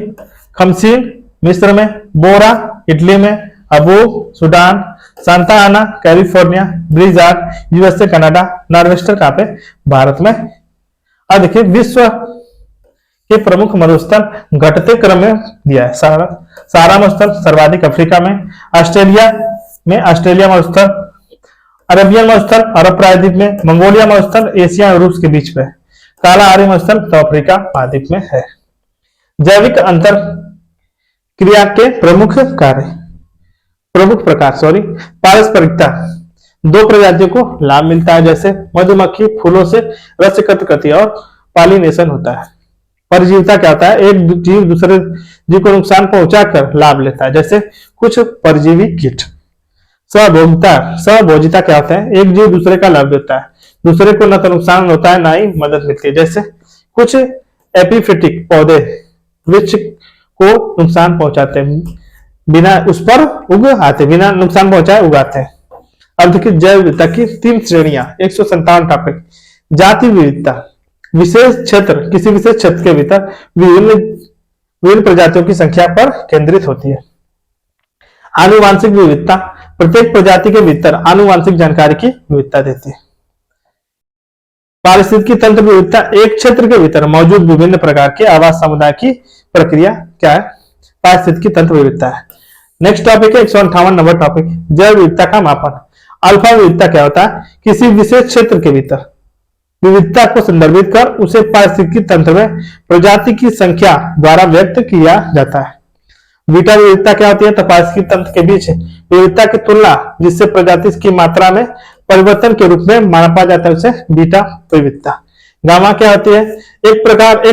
खमसीन मिस्र में, बोरा इटली में, अबू सूडान, सांता आना कैलिफोर्निया, ब्रिजार्ड यूएसए कनाडा, नॉर्वेस्टर कहां पे? भारत में। अब देखिए विश्व के प्रमुख मरुस्थल घटते क्रम में दिया है। सारा मरुस्थल सर्वाधिक अफ्रीका में, ऑस्ट्रेलिया मरुस्थल, अरबियन मरुस्थल अरब प्रायद्वीप में, मंगोलिया मरुस्थल एशिया और रूस के बीच में, काला आर्य मरुस्थल तो अफ्रीका महाद्वीप में है। जैविक अंतर क्रिया के प्रमुख प्रकार, पारस्परिकता, दो प्रजातियों को लाभ मिलता है, जैसे मधुमक्खी फूलों से रस एकत्र करती है और पॉलिनेशन होता है। परजीविता क्या होता है? एक जीव दूसरे जीव को नुकसान पहुंचाकर लाभ लेता है, जैसे कुछ परजीवी कीट। स्वभोजिता क्या होता है? एक जीव दूसरे का लाभ लेता है, दूसरे को न तो नुकसान होता है ना ही मदद मिलती है, जैसे कुछ एपिफिटिक पौधे वृक्ष को नुकसान पहुंचाते हैं, बिना उस पर उग आते, बिना नुकसान पहुंचाए उगाते हैं। अब देखिए जैव विविधता की 3 श्रेणियां। 157 टॉपिक, जाति विविधता, विशेष क्षेत्र, किसी विशेष क्षेत्र के भीतर विभिन्न प्रजातियों की संख्या पर केंद्रित होती है। आनुवांशिक विविधता, प्रत्येक प्रजाति के भीतर आनुवांशिक जानकारी की विविधता देती है। पारिस्थितिकी तंत्र विविधता, एक क्षेत्र के भीतर मौजूद विभिन्न प्रकार के आवास समुदाय की प्रक्रिया क्या है? पारिस्थितिकी तंत्र विविधता है। नेक्स्ट टॉपिक है 158 नंबर टॉपिक, जैव विविधता का मापन। अल्फा विविधता क्या होता है? किसी विशेष क्षेत्र के भीतर विविधता को संदर्भित कर उसे पारिस्थितिकी तंत्र में प्रजाति की संख्या द्वारा व्यक्त किया जाता है। बीटा विविधता क्या होती है? तो पारिस्थितिकी तंत्र के बीच विविधता की तुलना जिससे प्रजाति की मात्रा में परिवर्तन के रूप में मापा जाता है, उसे बीटा विविधता। गामा क्या होती है? एक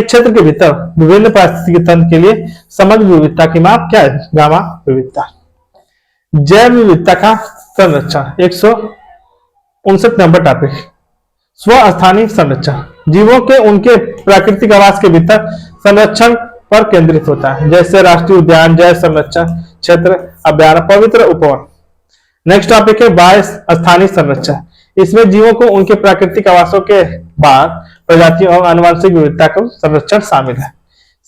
क्षेत्र के भीतर विभिन्न पारिस्थितिकी तंत्र के लिए समग्र विविधता की माप क्या है? गामा विविधता। जैव विविधता का संरक्षण, 159 नंबर टॉपिक, स्वस्थानीय संरक्षण, जीवों के उनके प्राकृतिक आवास के भीतर संरक्षण पर केंद्रित होता है, जैसे राष्ट्रीय उद्यान, जैव संरक्षण क्षेत्र, अभ्यारण्य, पवित्र उपवन। नेक्स्ट टॉपिक है बाह्य स्थानीय संरक्षण, इसमें जीवों को उनके प्राकृतिक आवासों के बाहर प्रजातियों और आनुवंशिक विविधता का संरक्षण शामिल है।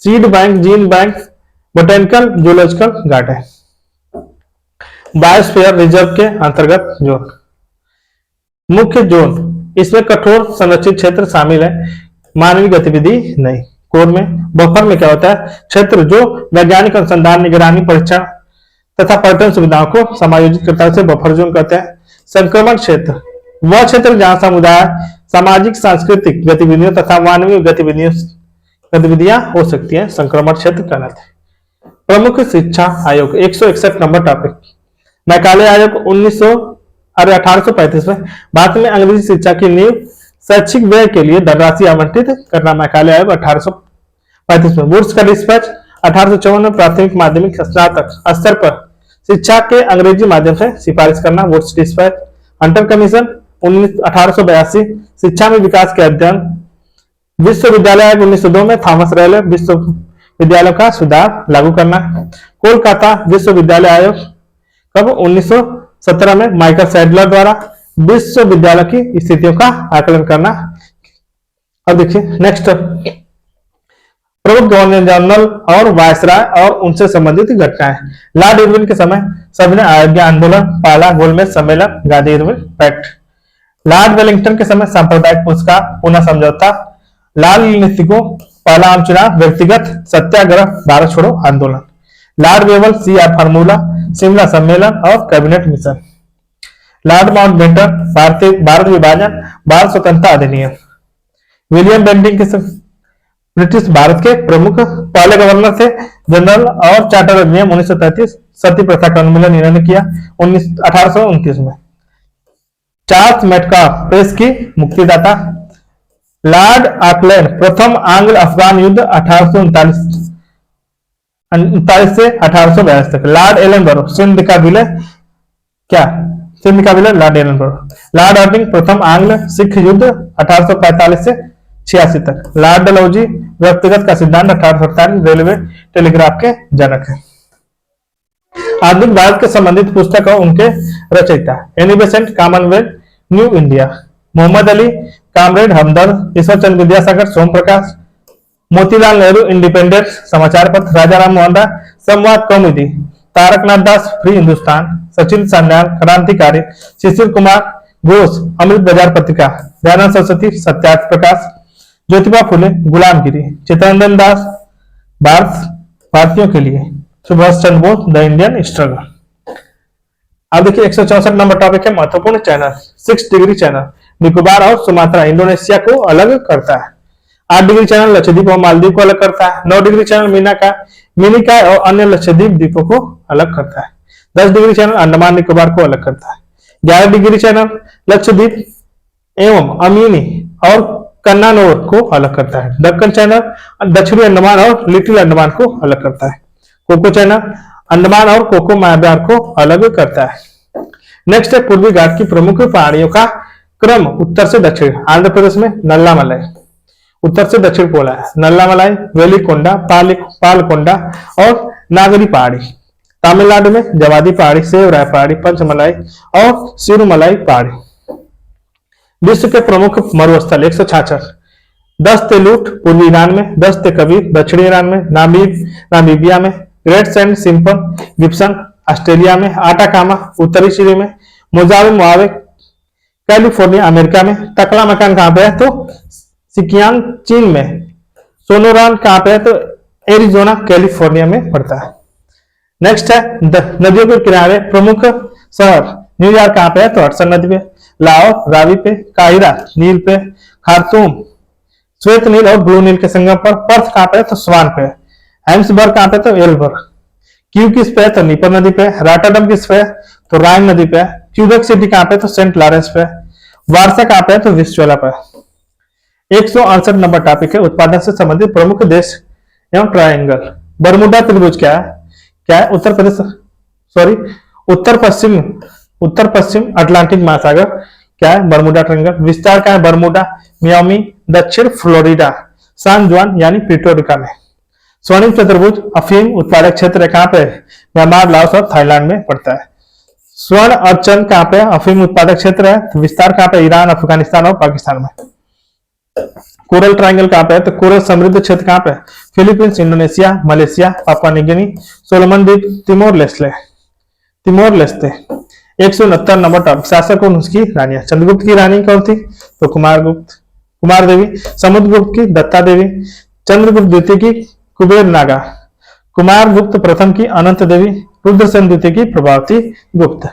Seed bank, gene bank, botanical zoological garden. Biosphere reserve के अंतर्गत जोन, मुख्य जोन, इसमें कठोर संरक्षित क्षेत्र शामिल है, मानवीय गतिविधि नहीं। कोर में बफर में क्या होता है? क्षेत्र जो वैज्ञानिक अनुसंधान, निगरानी, परीक्षण तथा पर्यटन सुविधाओं को समायोजित करता है, उसे बफर जोन कहते हैं। संक्रमण क्षेत्र, वह क्षेत्र जहां समुदाय सामाजिक सांस्कृतिक गतिविधियों तथा मानवीय गतिविधियों गतिविधियां हो सकती हैं, संक्रमण क्षेत्र कहलाते हैं। प्रमुख शिक्षा आयोग 161 नंबर टॉपिक। मैकाले आयोग 1835 में भारत में अंग्रेजी शिक्षा की नींव शैक्षिक व्यय के लिए धनराशि आवंटित करना। मैकाले आयोग 1835 में। वुड्स का डिस्पैच 1854 में प्राथमिक माध्यमिक स्नातक स्तर पर शिक्षा के अंग्रेजी माध्यम से सिफारिश करना। Woods dispatch. हंटर कमीशन 1882 शिक्षा में विकास के अध्ययन। विश्वविद्यालय आयोग 1902 में थॉमस रेले विश्वविद्यालयों का सुधार लागू करना। कोलकाता विश्वविद्यालय आयोग कब 1917 में माइकल सैडलर द्वारा विश्वविद्यालय की स्थितियों का आकलन करना। अब देखिए नेक्स्ट, प्रमुख गवर्नर जनरल और वायसराय और उनसे संबंधित घटनाएं। लॉर्ड इरविन के समय सविनय अयोध्या आंदोलन, पहला गोलमेज सम्मेलन, Gandhi Irwin pact. Lord Wellington के समय सांप्रदायिक पुरस्कार, पुनः समझौता, लाल नीतिकों, पहला आम चुनाव, व्यक्तिगत सत्याग्रह, भारत छोड़ो आंदोलन। Lord Wavell CR formula, Shimla सम्मेलन और cabinet mission. Lord Mountbatten Bharat विभाजन, भारत स्वतंत्रता अधिनियम। विलियम बेंटिंग के ब्रिटिश भारत के प्रमुख पहले गवर्नर थे जनरल और चार्टर अधिनियम 1933। सती प्रथा का उन्मूलन इन्होंने किया 1829 में। चार्ल्स मेटकाफ प्रेस की मुक्तिदाता। लॉर्ड आकलैंड प्रथम आंग्ल अफगान युद्ध 1839 से 1842 तक। लॉर्ड एलनबरो सिंध का विलय, क्या सिंध का विलय लॉर्ड एलनबरो। लॉर्ड अर्डिंग प्रथम आंग्ल सिख युद्ध 1845 से 86 तक। लॉर्ड डलहौजी व्यक्तिगत का सिद्धांत 1848 रेलवे टेलीग्राफ के जनक है। आधुनिक भारत के संबंधित पुस्तक और उनके रचयिता। Annie Besant Commonwealth New India. Mohammad Ali, Comrade Hamdard, Ishwarchandra Vidyasagar, Som Prakash. Motilal Nehru Independent समाचार पत्र। राजा राम मोहन राय संवाद कौमुदी। तारकनाथ दास फ्री हिंदुस्तान। सचिन सान्याल क्रांतिकारी। शिशिर कुमार घोष अमृत बाजार पत्रिका। दयानंद सरस्वती सत्यार्थ प्रकाश। ज्योतिबा फुले गुलामगिरी। चित्तरंजन दास भारतीयों के लिए। Subhash Chandra Bose the Indian struggle. अब देखिए 164 नंबर टॉपिक है महत्वपूर्ण चैनल। 6 डिग्री चैनल निकोबार और सुमात्रा इंडोनेशिया को अलग करता है। 8 डिग्री चैनल लक्षद्वीप और मालदीव को अलग करता है। 9 डिग्री चैनल मिनिकॉय और अन्य लक्षद्वीप द्वीपों को अलग करता है। 10 डिग्री चैनल अंडमान निकोबार को अलग करता है। 11 डिग्री चैनल लक्षद्वीप एवं अमीनी और कन्नानौर को अलग करता है। दक्कन चैनल दक्षिणी अंडमान और लिटिल अंडमान को अलग करता है। कोको चैनल अंडमान और कोको मायाबार को अलग करता है। नेक्स्ट है पूर्वी घाट की प्रमुख पहाड़ियों का क्रम उत्तर से दक्षिण। आंध्र प्रदेश में नल्लामलाई उत्तर से दक्षिण पोला है। नल्लामलाई, वेलिकोंडा, पालकोंडा और नागरी पहाड़ी। तमिलनाडु में जवादी पहाड़ी, सेवराय पहाड़ी, पंचमलाई और सिरुमलाई पहाड़ी। विश्व के प्रमुख मरुस्थल 166। दस्त लूट पूर्वी ईरान में, दस्त कबीर दक्षिणी ईरान में, नामीबिया में, Great Sandy Simpson Gibson Australia में, आटाकामा उत्तरी चिली में, मोजावे मुआवे कैलिफोर्निया अमेरिका में। तकला मकान कहां पे है तो सिकियांग चीन में। सोनोरान कहां पे है तो एरिजोना कैलिफोर्निया में पड़ता है। नेक्स्ट है नदियों के किनारे प्रमुख शहर। न्यूयॉर्क कहां पे है तो हडसन नदी पे। लाहौर रावी पे। काहिरा नील पे। खार्तूम श्वेत नील और ब्लू नील के संगम पर। पर्थ कहां पे है तो स्वान पे। हेम्सबर्ग कहां पे तो एल्बर्ग। क्यू किस पे है तो नीपर नदी पे। रॉटरडम किस पे तो राइन नदी पे। क्यूबेक सिटी कहां पे तो सेंट लॉरेंस पे। वारसा कहां पे है तो विस्चुला पे। 168 नंबर टॉपिक है उत्पादन से संबंधित प्रमुख देश एवं ट्रायंगल। बरमुडा त्रिभुज क्या है उत्तर पश्चिम अटलांटिक महासागर क्या है बरमुडा ट्रायंगल। विस्तार क्या है बरमुडा, मियामी, दक्षिण फ्लोरिडा, सान जुआन यानी प्यूर्टो में। स्वर्णिम चतुर्भुज अफीम उत्पादक क्षेत्र कहां पे म्यांमार, लाओस और थाईलैंड में पड़ता है। स्वर्ण अर्चन कहां पे अफीम उत्पादक क्षेत्र है। तो विस्तार कहां पे ईरान, अफगानिस्तान और पाकिस्तान में। कोरल ट्रायंगल कहां पे है तो कोरल समृद्ध क्षेत्र कहां पे Philippines, Indonesia, Malaysia, Papua new Solomon द्वीप, तिमोर लेस्ते। 169 नंबर टॉपिक शासक और उसकी रानियां। चंद्रगुप्त की रानी कौन थी तो कुमार देवी। समुद्रगुप्त की दत्ता देवी। चंद्रगुप्त द्वितीय की कुबेर नागा। कुमार गुप्त प्रथम की अनंत देवी। रुद्रसेन द्वितीय की प्रभावती गुप्त।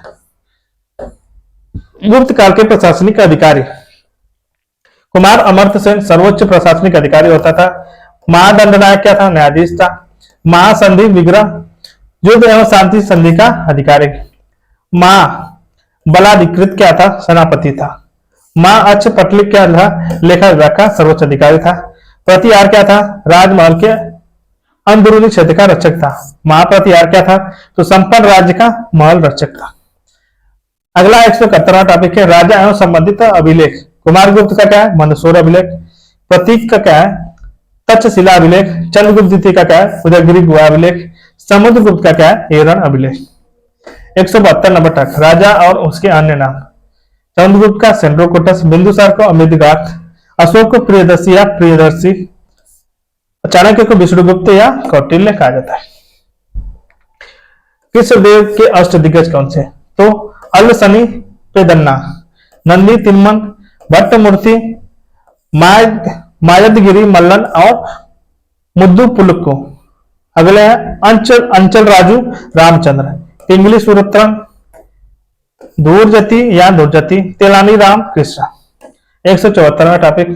गुप्त काल के प्रशासनिक अधिकारी। कुमार अमर्त्य सेन सर्वोच्च प्रशासनिक अधिकारी होता था। महादंडनायक क्या था? न्यायाधीश था। महासंधि विग्रह युद्ध एवं शांति संधि का अधिकारी। बलाधिकृत क्या था? सेनापति था। अक्ष पटलिक क्या था? लेखा विभाग का सर्वोच्च अधिकारी था। प्रतिहार क्या था? राजमहल के अंदरूनी क्षेत्र का रक्षक था। महाप्रतिहार क्या था? तो संपन्न राज्य का महल रक्षक था। अगला 171वां टॉपिक है राजा एवं संबंधित अभिलेख। कुमारगुप्त का क्या है? मंदसौर अभिलेख। प्रतीक का क्या है? तक्षशिला अभिलेख। चंद्रगुप्त द्वितीय का क्या है? उदयगिरि गुहा अभिलेख। समुद्रगुप्त का क्या है? एरन अभिलेख। 172 नंबर तक राजा और उसके अन्य नाम। चंद्रगुप्त का सेंड्रोकोटस, बिंदुसार को अमितगात, अशोक को प्रियदर्शी या प्रियदर्शी, चाणक्य को विष्णुगुप्त या कौटिल्य कहा जाता है। कृष्णदेव के अष्ट दिग्गज कौन से? तो अल शनि पेदन्ना, नंदी तिलमन, भट्ट मूर्ति, मायदगिरी मल्लन और मुद्दू पुलुक्को। अगले है अंचल राजू रामचंद्र, पिंगली सूरत्रन, धूर्जती या धुर्जती, तेलानी राम कृष्ण। 174वां टॉपिक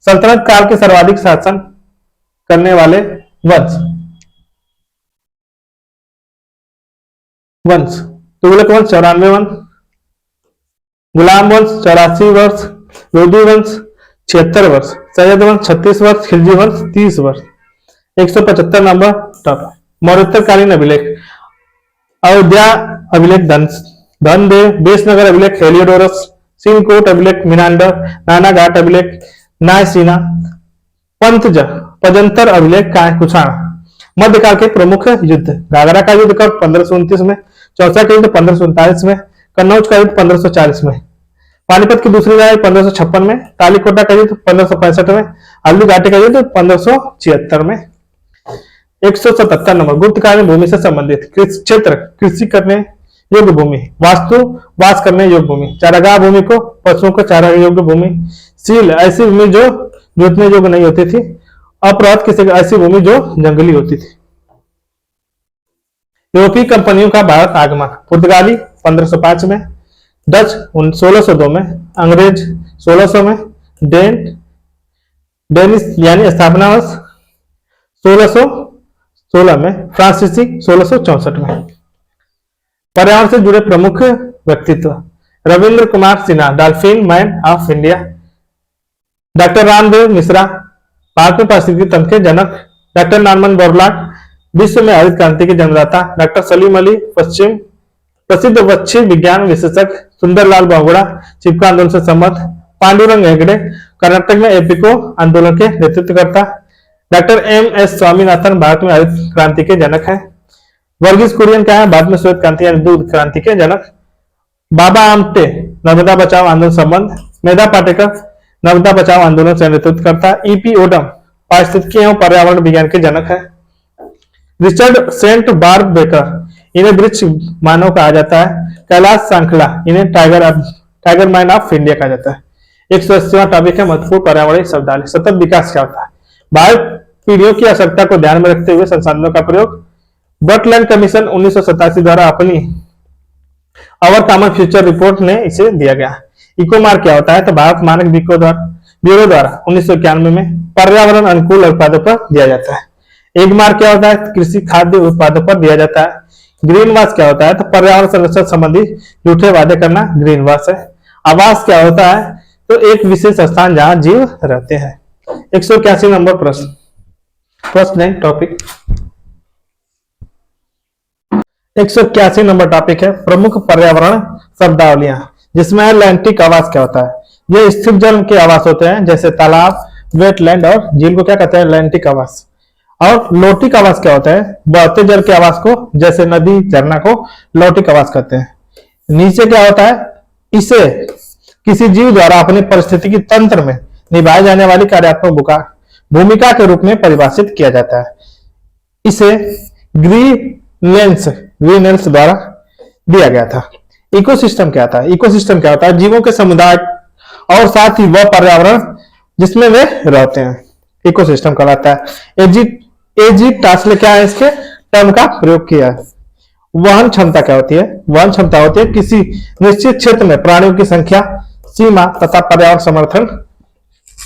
सल्तनत काल के सर्वाधिक शासन करने वाले वंश। तुगलक वंश 94 वंश, गुलाम वंश 84 वर्ष, लोधी वंश 76 वर्ष, सैयद वंश 36 वर्ष, खिलजी वंश 30 वर्ष। 175 नंबर टॉपिक मौर्योत्तरकालीन अभिलेख। अयोध्या अभिलेख धनदेव, बेसनगर अभिलेख हेलियोडोरस, सिंहकोट अभिलेख मिनांडर, नानाघाट अभिलेख नायसीना, पजंतर अभिलेख कुछाणा। मध्यकाल के प्रमुख युद्ध। घाघरा का युद्ध कब? 1529 में। चौसा का युद्ध 1539 में। कन्नौज का युद्ध 1540 में। पानीपत की दूसरी लड़ाई 1556 में। तालीकोटा का युद्ध 1565 में। हल्दी घाटी का युद्ध 1576 में। 177 नंबर गुप्तकालीन भूमि से संबंधित क्षेत्र। कृषि करने योग्य भूमि, वास्तु वास करने योग्य भूमि, चारागाह भूमि को पशुओं को चारा योग्य भूमि, सील ऐसी भूमि जो जोतने योग्य नहीं होती थी, अपराध किसी ऐसी भूमि जो जंगली होती थी। यूरोपीय कंपनियों का भारत आगमन। पुर्तगाली 1505 में, डच 1602 में, अंग्रेज 1600 में, डेनिश यानी स्थापना वर्ष 1616 में, फ्रांसीसी 1664 में। पर्यावरण से जुड़े प्रमुख व्यक्तित्व। Ravindra Kumar Sinha, dolphin man of India. Doctor Ramdev Mishra, Bharat में पारिस्थितिकी तंत्र के जनक। डॉक्टर नॉर्मन बोरलॉग, विश्व में हरित क्रांति के जन्मदाता। डॉक्टर सलीम अली, प्रसिद्ध वृक्ष विज्ञान विशेषज्ञ। सुंदरलाल बहुगुणा, चिपका आंदोलन से संबद्ध। पांडुरंग हेगड़े, कर्नाटक में एपिको आंदोलन के नेतृत्व करता। Doctor MS. स्वामीनाथन, भारत में हरित क्रांति के जनक है। वर्गीस कुरियन क्या है? भारत में श्वेत क्रांति यानी दूध क्रांति के जनक। बाबा आमटे, नर्मदा बचाओ आंदोलन संबंध। मेधा पाटेकर, नर्मदा बचाओ आंदोलन से नेतृत्व करता। ई.पी. ओडम, पारिस्थितिकी एवं पर्यावरण विज्ञान के जनक है। रिचर्ड सेंट बार्ब बेकर, इन्हें वृक्ष मानव कहा जाता है। कैलाश सांखला, इन्हें टाइगर मैन ऑफ इंडिया कहा जाता है। 180वां टॉपिक है महत्वपूर्ण पर्यावरणीय शब्दावली। सतत विकास क्या होता है? भारत पीढ़ियों की आवश्यकता को ध्यान में रखते हुए संसाधनों का प्रयोग। बर्टलैंड कमीशन 1987 द्वारा अपनी आवर कॉमन फ्यूचर रिपोर्ट ने इसे दिया गया। इकोमार क्या होता है? तो भारत मानक ब्यूरो द्वारा 1991 में पर्यावरण अनुकूल उत्पादों पर दिया जाता है। एगमार क्या होता है? कृषि खाद्य उत्पादों पर दिया जाता है। ग्रीन वाश क्या होता है? तो पर्यावरण संरक्षण संबंधी झूठे वादे करना ग्रीन वाश है। आवास क्या होता है? तो एक विशेष स्थान जहां जीव रहते हैं। 181 नंबर प्रश्न टॉपिक 181 नंबर टॉपिक है प्रमुख पर्यावरण शब्दावलियां, जिसमें लैंटिक आवास क्या होता है? ये स्थिर जल के आवास होते हैं जैसे तालाब, वेटलैंड और झील को क्या कहते हैं? लैंटिक आवास। और लौटिक आवास क्या होता है? बहते जल के आवास को जैसे नदी झरना को लौटिक आवास कहते हैं। नीचे क्या होता है? इसे किसी जीव द्वारा अपने पारिस्थितिकी तंत्र में निभाई जाने वाली कार्यात्मक भूमिका के रूप में परिभाषित किया जाता है। इसे ग्रीनेल्स द्वारा दिया गया था। इकोसिस्टम क्या था? इकोसिस्टम क्या होता है? जीवों के समुदाय और साथ ही वह पर्यावरण जिसमें वे रहते हैं इकोसिस्टम कहलाता है। एजी टास्ले क्या है? इसके टर्म का प्रयोग किया है। वहन क्षमता क्या होती है? वहन क्षमता होती है किसी निश्चित क्षेत्र में प्राणियों की संख्या, सीमा तथा पर्यावरण समर्थन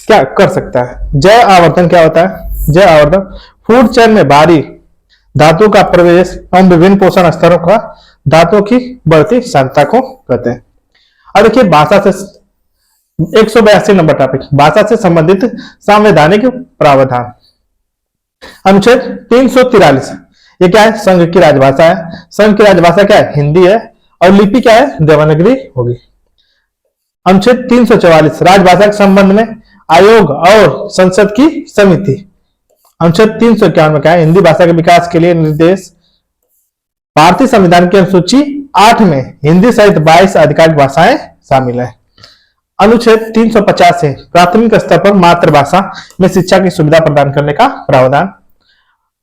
क्या कर सकता है। जैव आवर्तन क्या होता है? जय आवर्धक, फूड चेन में भारी धातु का प्रवेश एवं विभिन्न पोषण स्तरों का धातुओं की बढ़ती सांद्रता को कहते हैं। अब देखिए भाषा से 182 नंबर टॉपिक, भाषा से संबंधित संवैधानिक प्रावधान। अनुच्छेद 343, ये क्या है? संघ की राजभाषा है। संघ की राजभाषा क्या है? हिंदी है। और लिपि क्या है? देवनागरी होगी। अनुच्छेद 344, राजभाषा के संबंध में आयोग और संसद की समिति। अनुच्छेद 351 में क्या है? हिंदी भाषा के विकास के लिए निर्देश। भारतीय संविधान की अनुसूची 8 में हिंदी सहित 22 आधिकारिक भाषाएं शामिल है। अनुच्छेद 350 से प्राथमिक स्तर पर मातृभाषा में शिक्षा की सुविधा प्रदान करने का प्रावधान।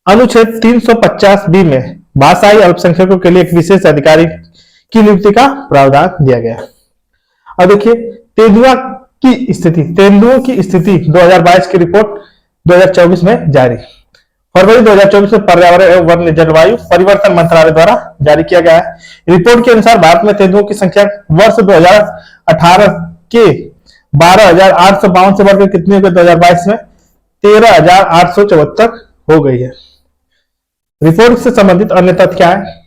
अनुच्छेद 350 बी में भाषाई अल्पसंख्यकों के लिए एक विशेष अधिकारी की नियुक्ति का प्रावधान दिया गया। अब देखिए तेंदुओं की स्थिति 2022 की रिपोर्ट 2024 में जारी। फरवरी 2024 में पर्यावरण एवं वन जलवायु परिवर्तन मंत्रालय द्वारा जारी किया गया है। रिपोर्ट के अनुसार भारत में तेंदुओं की संख्या वर्ष 2018 के 12,852 से बढ़कर कितनी हो गई? 2022 में 13,874 हो गई है। रिपोर्ट से संबंधित अन्य तथ्य क्या है?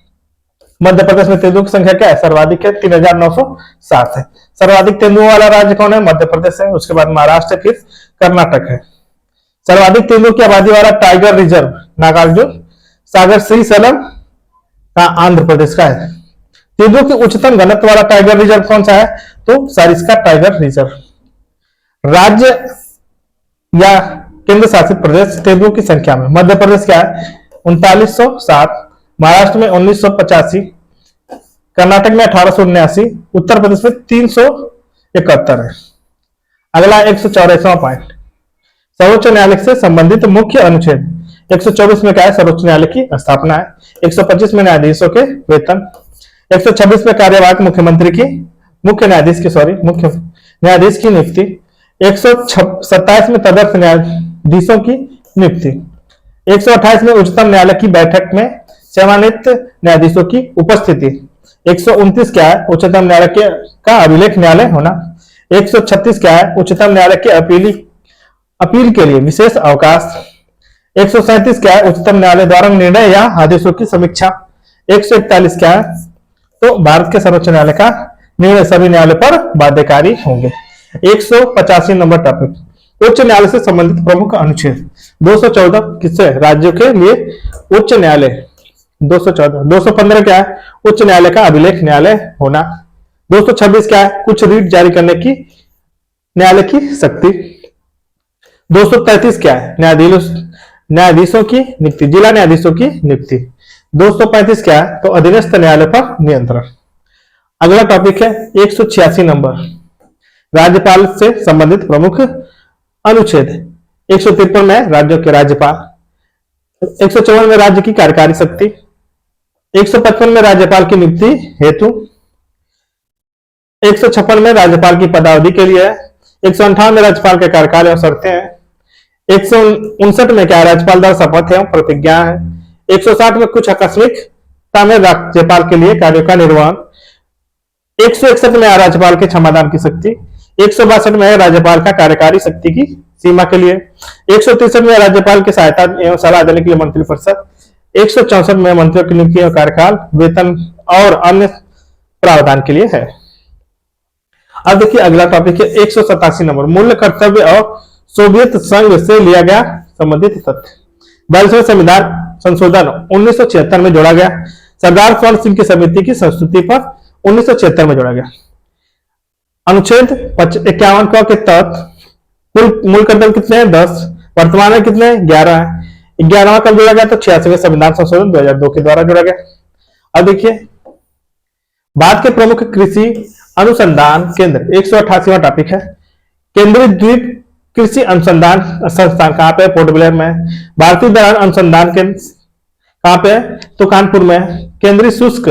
मध्य प्रदेश में तेंदुओं की संख्या क्या है? सर्वाधिक है, 3,907 है। सर्वाधिक तेंदुओं वाला राज्य कौन है? मध्य प्रदेश है। उसके बाद महाराष्ट्र, फिर कर्नाटक है। सर्वाधिक तेंदुओं की आबादी वाला टाइगर रिजर्व नागार्जुन सागर श्रीशैलम का आंध्र प्रदेश का है। तेंदुओं की उच्चतम घनत्व वाला टाइगर रिजर्व कौन सा है? तो सरिस्का टाइगर रिजर्व। राज्य या केंद्र शासित प्रदेश तेंदुओं की संख्या में मध्य प्रदेश क्या है? 3907, महाराष्ट्र में 1985, कर्नाटक में 1879, उत्तर प्रदेश में 371 है। अगला 184वां पॉइंट, सर्वोच्च न्यायालय से संबंधित मुख्य अनुच्छेद। 124 में क्या है? सर्वोच्च न्यायालय की स्थापना है। 125 में न्यायाधीशों के वेतन। 126 में कार्यवाहक मुख्य न्यायाधीश की नियुक्ति। 127 में तदर्थ न्यायाधीशों की नियुक्ति। 128 में उच्चतम न्यायालय की बैठक में सेवानिवृत्त न्यायाधीशों की उपस्थिति। 129 क्या है? उच्चतम न्यायालय का अभिलेख न्यायालय होना। 136 क्या है? उच्चतम न्यायालय के अपील के लिए विशेष अवकाश। 137 क्या है? उच्चतम न्यायालय द्वारा निर्णय या आदेशों की समीक्षा। 141 क्या है? तो भारत के सर्वोच्च न्यायालय का निर्णय सभी न्यायालय पर बाध्यकारी होंगे। 185 नंबर टॉपिक, उच्च न्यायालय से संबंधित प्रमुख अनुच्छेद। 214 किससे? राज्यों के लिए उच्च न्यायालय। 214। 215 क्या है? उच्च न्यायालय का अभिलेख न्यायालय होना। 226 क्या है? कुछ रीट जारी करने की न्यायालय की शक्ति। 233 क्या है? न्यायाधीशों की नियुक्ति, जिला न्यायाधीशों की नियुक्ति। 235 क्या है? तो अधीनस्थ न्यायालय पर नियंत्रण। अगला टॉपिक है 186 नंबर, राज्यपाल से संबंधित प्रमुख अनुच्छेद। 153 में राज्यों के राज्यपाल। 154 में राज्य की कार्यकारी शक्ति। 155 में राज्यपाल की नियुक्ति हेतु। 156 में राज्यपाल की पदावधि के लिए। 158 में राज्यपाल के कार्यकाल और शर्तें हैं। 159 में क्या? राज्यपाल द्वारा शपथ एवं प्रतिज्ञा है। 160 में कुछ आकस्मिकता में राज्यपाल के लिए कार्यों का निर्वहन। 161 में राज्यपाल के क्षमादान की शक्ति। 162 में राज्यपाल का कार्यकारी शक्ति की सीमा के लिए। 163 में राज्यपाल की सहायता एवं सलाह देने के लिए मंत्रिपरिषद। 164 में मंत्रियों की नियुक्ति और कार्यकाल, वेतन और अन्य प्रावधान के लिए है। अब देखिए अगला टॉपिक है 187 नंबर, मूल्य कर्तव्य और सोवियत संघ से लिया गया संबंधित तथ्य। 42वें संविधान संशोधन 1976 में जोड़ा गया। सरदार स्वर्ण सिंह की समिति की संस्तुति पर 1976 में जोड़ा गया। अनुच्छेद 51 के तहत कुल मूल कर्तव्य कितने हैं? 10। वर्तमान में कितने? 11 है। 11वां कब जोड़ा गया? तो 86वें संविधान संशोधन 2002 के द्वारा जोड़ा गया। अब देखिए भारत के प्रमुख कृषि अनुसंधान केंद्र 188वां टॉपिक है। केंद्रीय द्वीप कृषि अनुसंधान संस्थान कहाँ पे? पोर्ट ब्लेयर में। भारतीय दलहन अनुसंधान केंद्र कहाँ पे? तो कानपुर में। केंद्रीय शुष्क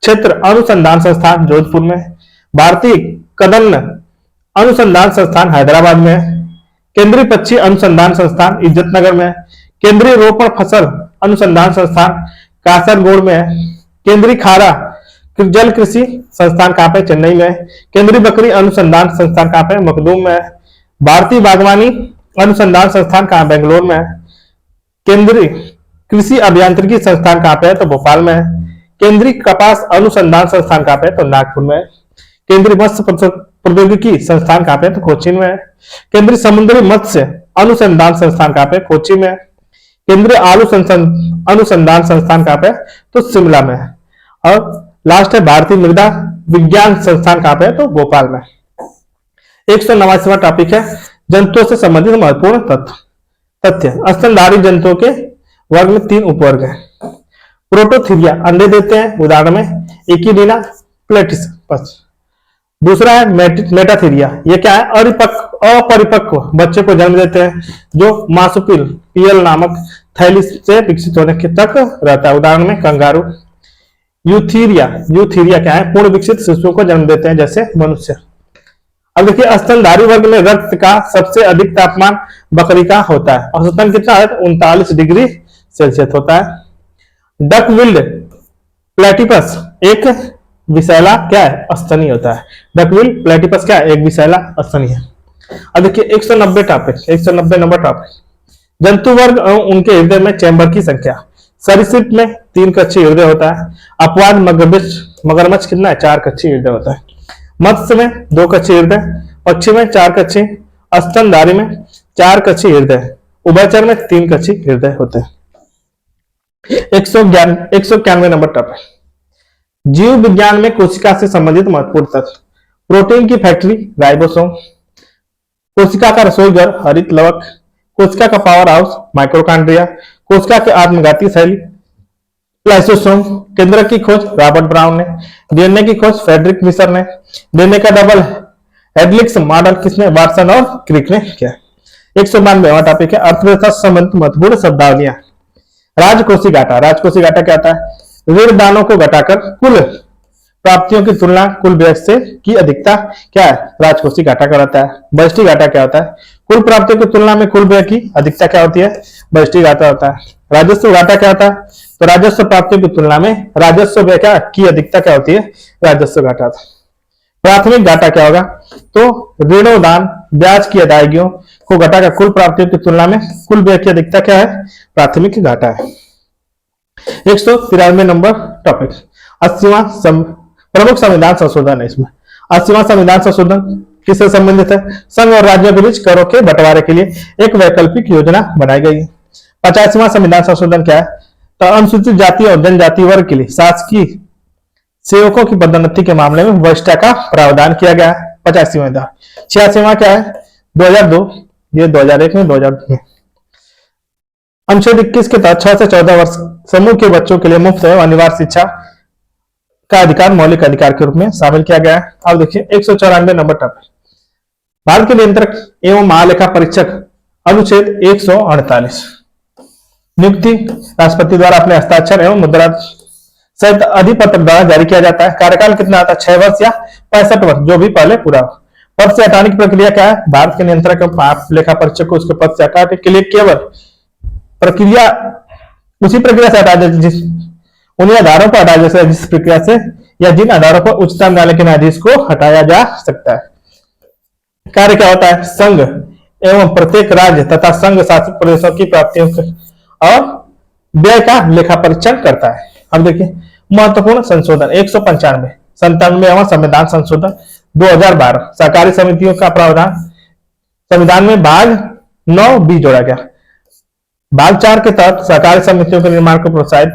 क्षेत्र अनुसंधान संस्थान जोधपुर में। भारतीय कदम अनुसंधान संस्थान हैदराबाद में। केंद्रीय पक्षी अनुसंधान संस्थान इज्जतनगर में। केंद्रीय रोपण फसल अनुसंधान संस्थान कासरगोड में। केंद्रीय खारा जल कृषि संस्थान कहाँ पे? चेन्नई में। केंद्रीय बकरी अनुसंधान संस्थान कहाँ पे? मखदूम में। भारतीय बागवानी अनुसंधान संस्थान कहाँ? बेंगलोर में। केंद्रीय कृषि अभियांत्रिकी संस्थान कहाँ पे है? तो भोपाल में है। केंद्रीय कपास अनुसंधान संस्थान कहाँ पे है? तो नागपुर में है। केंद्रीय मत्स्य प्रौद्योगिकी संस्थान कहाँ पे है? तो कोचीन में है। केंद्रीय समुद्री मत्स्य अनुसंधान संस्थान कहाँ पे? कोची में है। केंद्रीय आलू अनुसंधान संस्थान कहाँ पे? तो शिमला में है। और लास्ट है भारतीय मृदा विज्ञान संस्थान कहाँ पे है? तो भोपाल में। 189वां टॉपिक है जंतुओं से संबंधित महत्वपूर्ण तथ्य। स्तनधारी जंतुओं के वर्ग में 3 उपवर्ग हैं। प्रोटोथीरिया अंडे देते हैं, उदाहरण में इकिडीना प्लेटिपस। दूसरा है मेटाथीरिया, ये क्या है? अपरिपक्व बच्चे को जन्म देते हैं जो मार्सुपिल पीएल नामक थैली से विकसित होने के तक रहता है, उदाहरण में कंगारू। यूथीरिया क्या है? पूर्ण विकसित शिशुओं को जन्म देते हैं जैसे मनुष्य। अब देखिए स्तनधारी वर्ग में रक्त का सबसे अधिक तापमान बकरी का होता है, औसतन कितना है? 39 डिग्री सेल्सियस होता है। डक विल्ड प्लेटिपस एक विषैला क्या है? स्तनी होता है। डक विल्ड प्लेटिपस क्या है? एक विषैला स्तनी है। अब देखिए 190 नंबर टॉपिक जंतु वर्ग उनके हृदय में चैम्बर की संख्या। सरीसृप में 3 कक्षीय हृदय होता है। अपवाद मगरमच्छ कितना है? 4 कक्षीय हृदय होता है। मत्स्य में 2 कक्षीय हृदय, पक्षी में 4 कक्षीय, स्तनधारी में 4 कक्षीय हृदय, उभयचर में 3 कक्षीय हृदय होते हैं। 191 नंबर टॉपिक जीव विज्ञान में कोशिका से संबंधित महत्वपूर्ण तथ्य। प्रोटीन की फैक्ट्री राइबोसोम, कोशिका का रसोई घर हरित लवक, कोशिका का पावर हाउस माइक्रोकांड्रिया, कोशिका के आत्मघाती शैली लाइसोसोम। केंद्रक की खोज रॉबर्ट ब्राउन ने, डीएनए की खोज फ्रेडरिक मिशर ने, डीएनए का डबल हेलिक्स मॉडल किसने? वाटसन और क्रिक ने किया। 192वां टॉपिक है अर्थव्यवस्था से संबंधित महत्वपूर्ण शब्दावलियां। राजकोषीय घाटा क्या होता है? ऋण दानों को घटाकर कुल प्राप्तियों की तुलना कुल व्यय से की अधिकता क्या है? राजकोषीय घाटा कहलाता है। बजटीय घाटा क्या होता है? कुल प्राप्तियों की तुलना में कुल व्यय की अधिकता क्या होती है? बजटीय घाटा होता है। राजस्व घाटा क्या होता है? तो राजस्व प्राप्तियों की तुलना में राजस्व व्यय क्या की अधिकता क्या होती है? राजस्व घाटा होता है। प्राथमिक घाटा क्या होगा? तो ऋणोदान ब्याज की अदायगियों को घटाकर कुल प्राप्तियों की तुलना में कुल व्यय की अधिकता क्या है? प्राथमिक घाटा है। 193 नंबर टॉपिक 80वां प्रमुख संविधान संशोधन है। इसमें 80वां संविधान संशोधन किससे संबंधित है? संघ और राज्यों के बीच करों के बंटवारे के लिए एक वैकल्पिक योजना बनाई गई है। 85वां संविधान संशोधन क्या है? तो अनुसूचित जाति और जनजाति वर्ग के लिए शासकीय सेवकों की पदोन्नति के मामले में वरिष्ठता का प्रावधान किया गया है। 85वां। 86वां क्या है? 2002, ये 2001 में 2002 में। अनुच्छेद 21 के तहत 6 से 14 वर्ष समूह के बच्चों के लिए मुफ्त एवं अनिवार्य शिक्षा का अधिकार मौलिक अधिकार के रूप में शामिल किया गया है। अब देखिए 194 नंबर टॉपिक भारत के नियंत्रक एवं महालेखा परीक्षक अनुच्छेद 148 नियुक्ति राष्ट्रपति द्वारा अपने हस्ताक्षर एवं मुद्रा सहित अधिपत्र द्वारा जारी किया जाता है। कार्यकाल कितना आता है? 6 वर्ष या 65 वर्ष, जो भी पहले पूरा हो। पद से हटाने की प्रक्रिया क्या है? भारत के नियंत्रक एवं लेखा परीक्षक को उसके पद से हटाने के लिए केवल प्रक्रिया उसी प्रक्रिया से हटा जिस उन्हीं आधारों पर हटाया जा जिस प्रक्रिया से या जिन आधारों पर उच्चतम न्यायालय के न्यायाधीश को हटाया जा सकता है। कार्य क्या होता है? संघ एवं प्रत्येक राज्य तथा संघ शासित प्रदेशों की प्राप्तियों और व्यय का लेखा परीक्षण करता है। अब देखिए महत्वपूर्ण संशोधन 195 संविधान संशोधन 2012 सहकारी समितियों का प्रावधान। संविधान में भाग 9B जोड़ा गया। भाग 4 के तहत सहकारी समितियों के निर्माण को प्रोत्साहित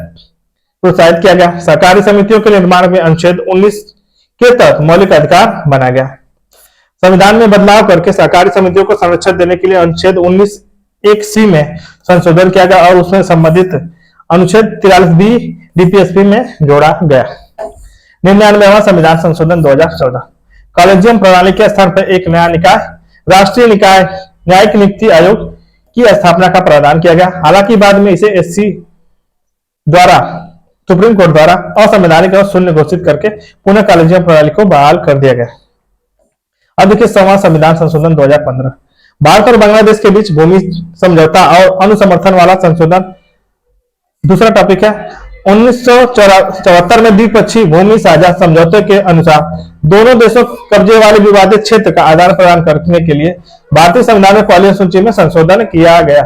किया गया। सहकारी समितियों के निर्माण में अनुच्छेद 19 के तहत मौलिक अधिकार बनाया गया। संविधान में बदलाव करके सहकारी समितियों को संरक्षण देने के लिए अनुच्छेद 19(1)(c) में संशोधन किया गया और उसमें संबंधित अनुच्छेद 43B डीपीएसपी में जोड़ा गया। 99वां संविधान संशोधन 2014 कॉलेजियम प्रणाली के स्थान पर एक नया निकाय राष्ट्रीय निकाय न्यायिक नियुक्ति आयोग की स्थापना का प्रावधान किया गया। हालांकि बाद में इसे एससी द्वारा सुप्रीम कोर्ट द्वारा असंवैधानिक और शून्य घोषित करके पुनः कॉलेजियम प्रणाली को बहाल कर दिया गया। अब देखिए 100वां संविधान संशोधन 2015 भारत और बांग्लादेश के बीच भूमि समझौता और अनुसमर्थन वाला संशोधन। दूसरा टॉपिक है 1974 में द्विपक्षीय भूमि साझा समझौते के अनुसार दोनों देशों कब्जे वाले विवादित क्षेत्र का आदान प्रदान करने के लिए भारतीय संविधान में पहली सूची में संशोधन किया गया।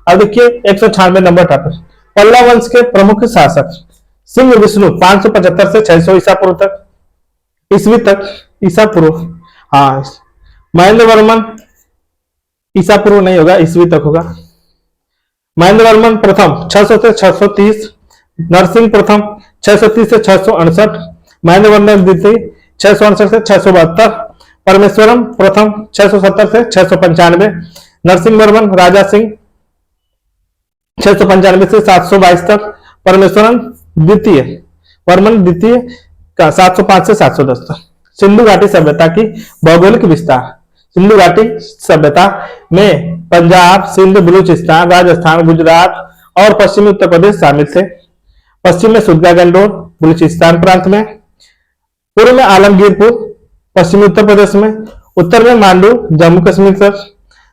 अब देखिए 196 नंबर टॉपिक, पल्लव वंश के प्रमुख शासक सिंह विष्णु 575 से 600 ईसा पूर्व तक, ईस्वी तक, ईसा पूर्व, हाँ महेंद्र वर्मन ईसा पूर्व नहीं होगा, ईस्वी तक होगा। महेंद्र वर्मन प्रथम 600 से 630, नरसिंह प्रथम 630 से 668, महेंद्र वर्मन द्वितीय 668 से 672, परमेश्वरम प्रथम 670 से 695, नरसिंह वर्मन राजा सिंह 695 से 722 तक, परमेश्वरन द्वितीय वर्मन द्वितीय का 705 से 710 तक। सिंधु घाटी सभ्यता की भौगोलिक विस्तार, सिंधु घाटी सभ्यता में पंजाब, सिंध, बलूचिस्तान, राजस्थान, गुजरात और पश्चिमी उत्तर प्रदेश शामिल थे। पश्चिम में सुदगा गंडोर बलूचिस्तान प्रांत में, पूर्व में आलमगीरपुर पश्चिमी उत्तर प्रदेश में, उत्तर में मांडू जम्मू कश्मीर तक,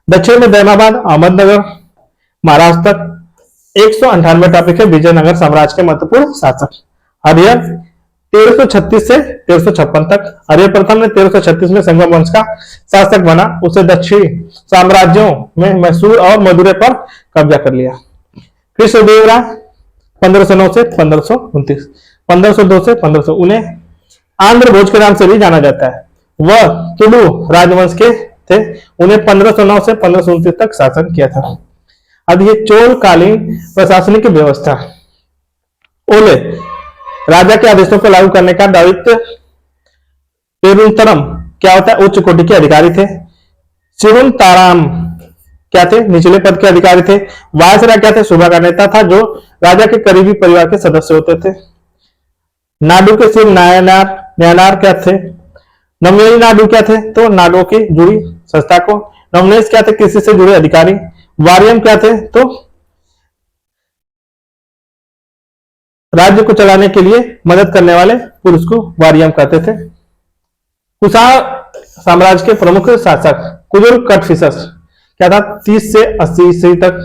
दक्षिण में दैमाबाद अहमदनगर महाराष्ट्र तक। 198 टॉपिक है विजयनगर साम्राज्य के महत्वपूर्ण शासक। हरिहर 1336 से 1356 तक, हरिहर प्रथम ने 1336 में संगम वंश का शासक बना, उसे दक्षिणी साम्राज्यों में मैसूर और मदुरै पर कब्जा कर लिया। कृष्णदेवराय 1509 से 1529, 1502 से 1500, उन्हें आंध्र भोज के नाम से भी जाना जाता है। वह तुलु राजवंश के थे, उन्हें 1509 से 1529 तक शासन किया था। अब ये चोलकालीन प्रशासनिक व्यवस्था, ओले राजा के आदेशों को लागू करने का दायित्व पेरुंतरम क्या होता है, उच्च कोटि के अधिकारी थे। सिरुंताराम क्या थे, निचले पद के अधिकारी थे। वायसराय क्या थे, सूबा का नेता था जो राजा के करीबी परिवार के सदस्य होते थे। नाडु के सिर नायनार क्या थे। नवनेरी नाडु क्या थे, तो नाडुओं की जुड़ी संस्था को। नवनेश क्या थे, कृषि से जुड़े अधिकारी। वारियम क्या थे, तो राज्य को चलाने के लिए मदद करने वाले पुरुष को वारियम कहते थे। कुषाण साम्राज्य के प्रमुख शासक कुजुर कटफिसस क्या था, 30 से 80 ईस्वी तक।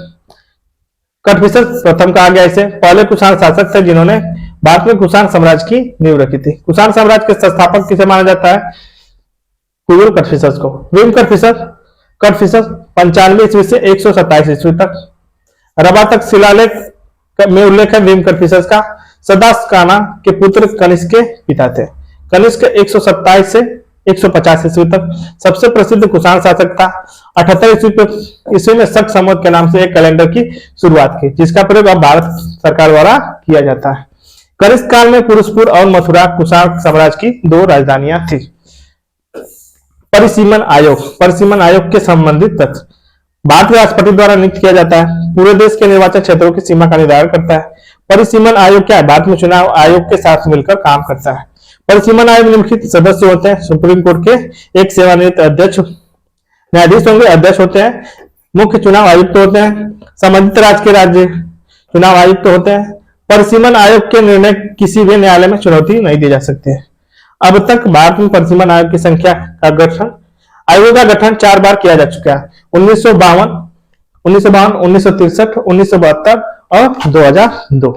कटफिसस प्रथम कहा गया इसे, पहले कुषाण शासक थे जिन्होंने भारत में कुषाण साम्राज्य की नींव रखी थी। कुषाण साम्राज्य के संस्थापक किसे माना जाता है, कुजुर कटफिसस को। भीम कटफिसस 95 ईस्वी से 127 ईस्वी तक। रबा तक शिलालेख में उल्लेख है भीम कटफिसस का। सदास्काना के पुत्र कनिष्क के पिता थे। कनिष्क 127 से 150 ईस्वी तक सबसे प्रसिद्ध कुषाण शासक था। 78 ईस्वी में शक संवत के नाम से एक कैलेंडर की शुरुआत की, जिसका प्रयोग अब भारत सरकार द्वारा किया जाता है। कनिष्क काल में पुरुषपुर और मथुरा कुषाण साम्राज्य की 2 राजधानियां थी। परिसीमन आयोग के संबंधित तथ्य, भारत के राष्ट्रपति द्वारा नियुक्त किया जाता है। पूरे देश के निर्वाचन क्षेत्रों की सीमा का निर्धारण करता है। परिसीमन आयोग क्या है, भारत में चुनाव आयोग के साथ मिलकर काम करता है। परिसीमन आयोग निम्नलिखित सदस्य होते हैं। सुप्रीम कोर्ट के एक सेवानिवृत्त अध्यक्ष न्यायाधीश होंगे, अध्यक्ष होते हैं। मुख्य चुनाव आयुक्त होते हैं। संबंधित राज्य के राज्य चुनाव आयुक्त होते हैं। परिसीमन आयोग के निर्णय किसी भी न्यायालय में चुनौती नहीं दी जा सकती है। अब तक भारत में परिसीमन आयोग की संख्या का गठन आयोग का गठन 4 बार किया जा चुका है, 1952, 1963, 1972 और 2002।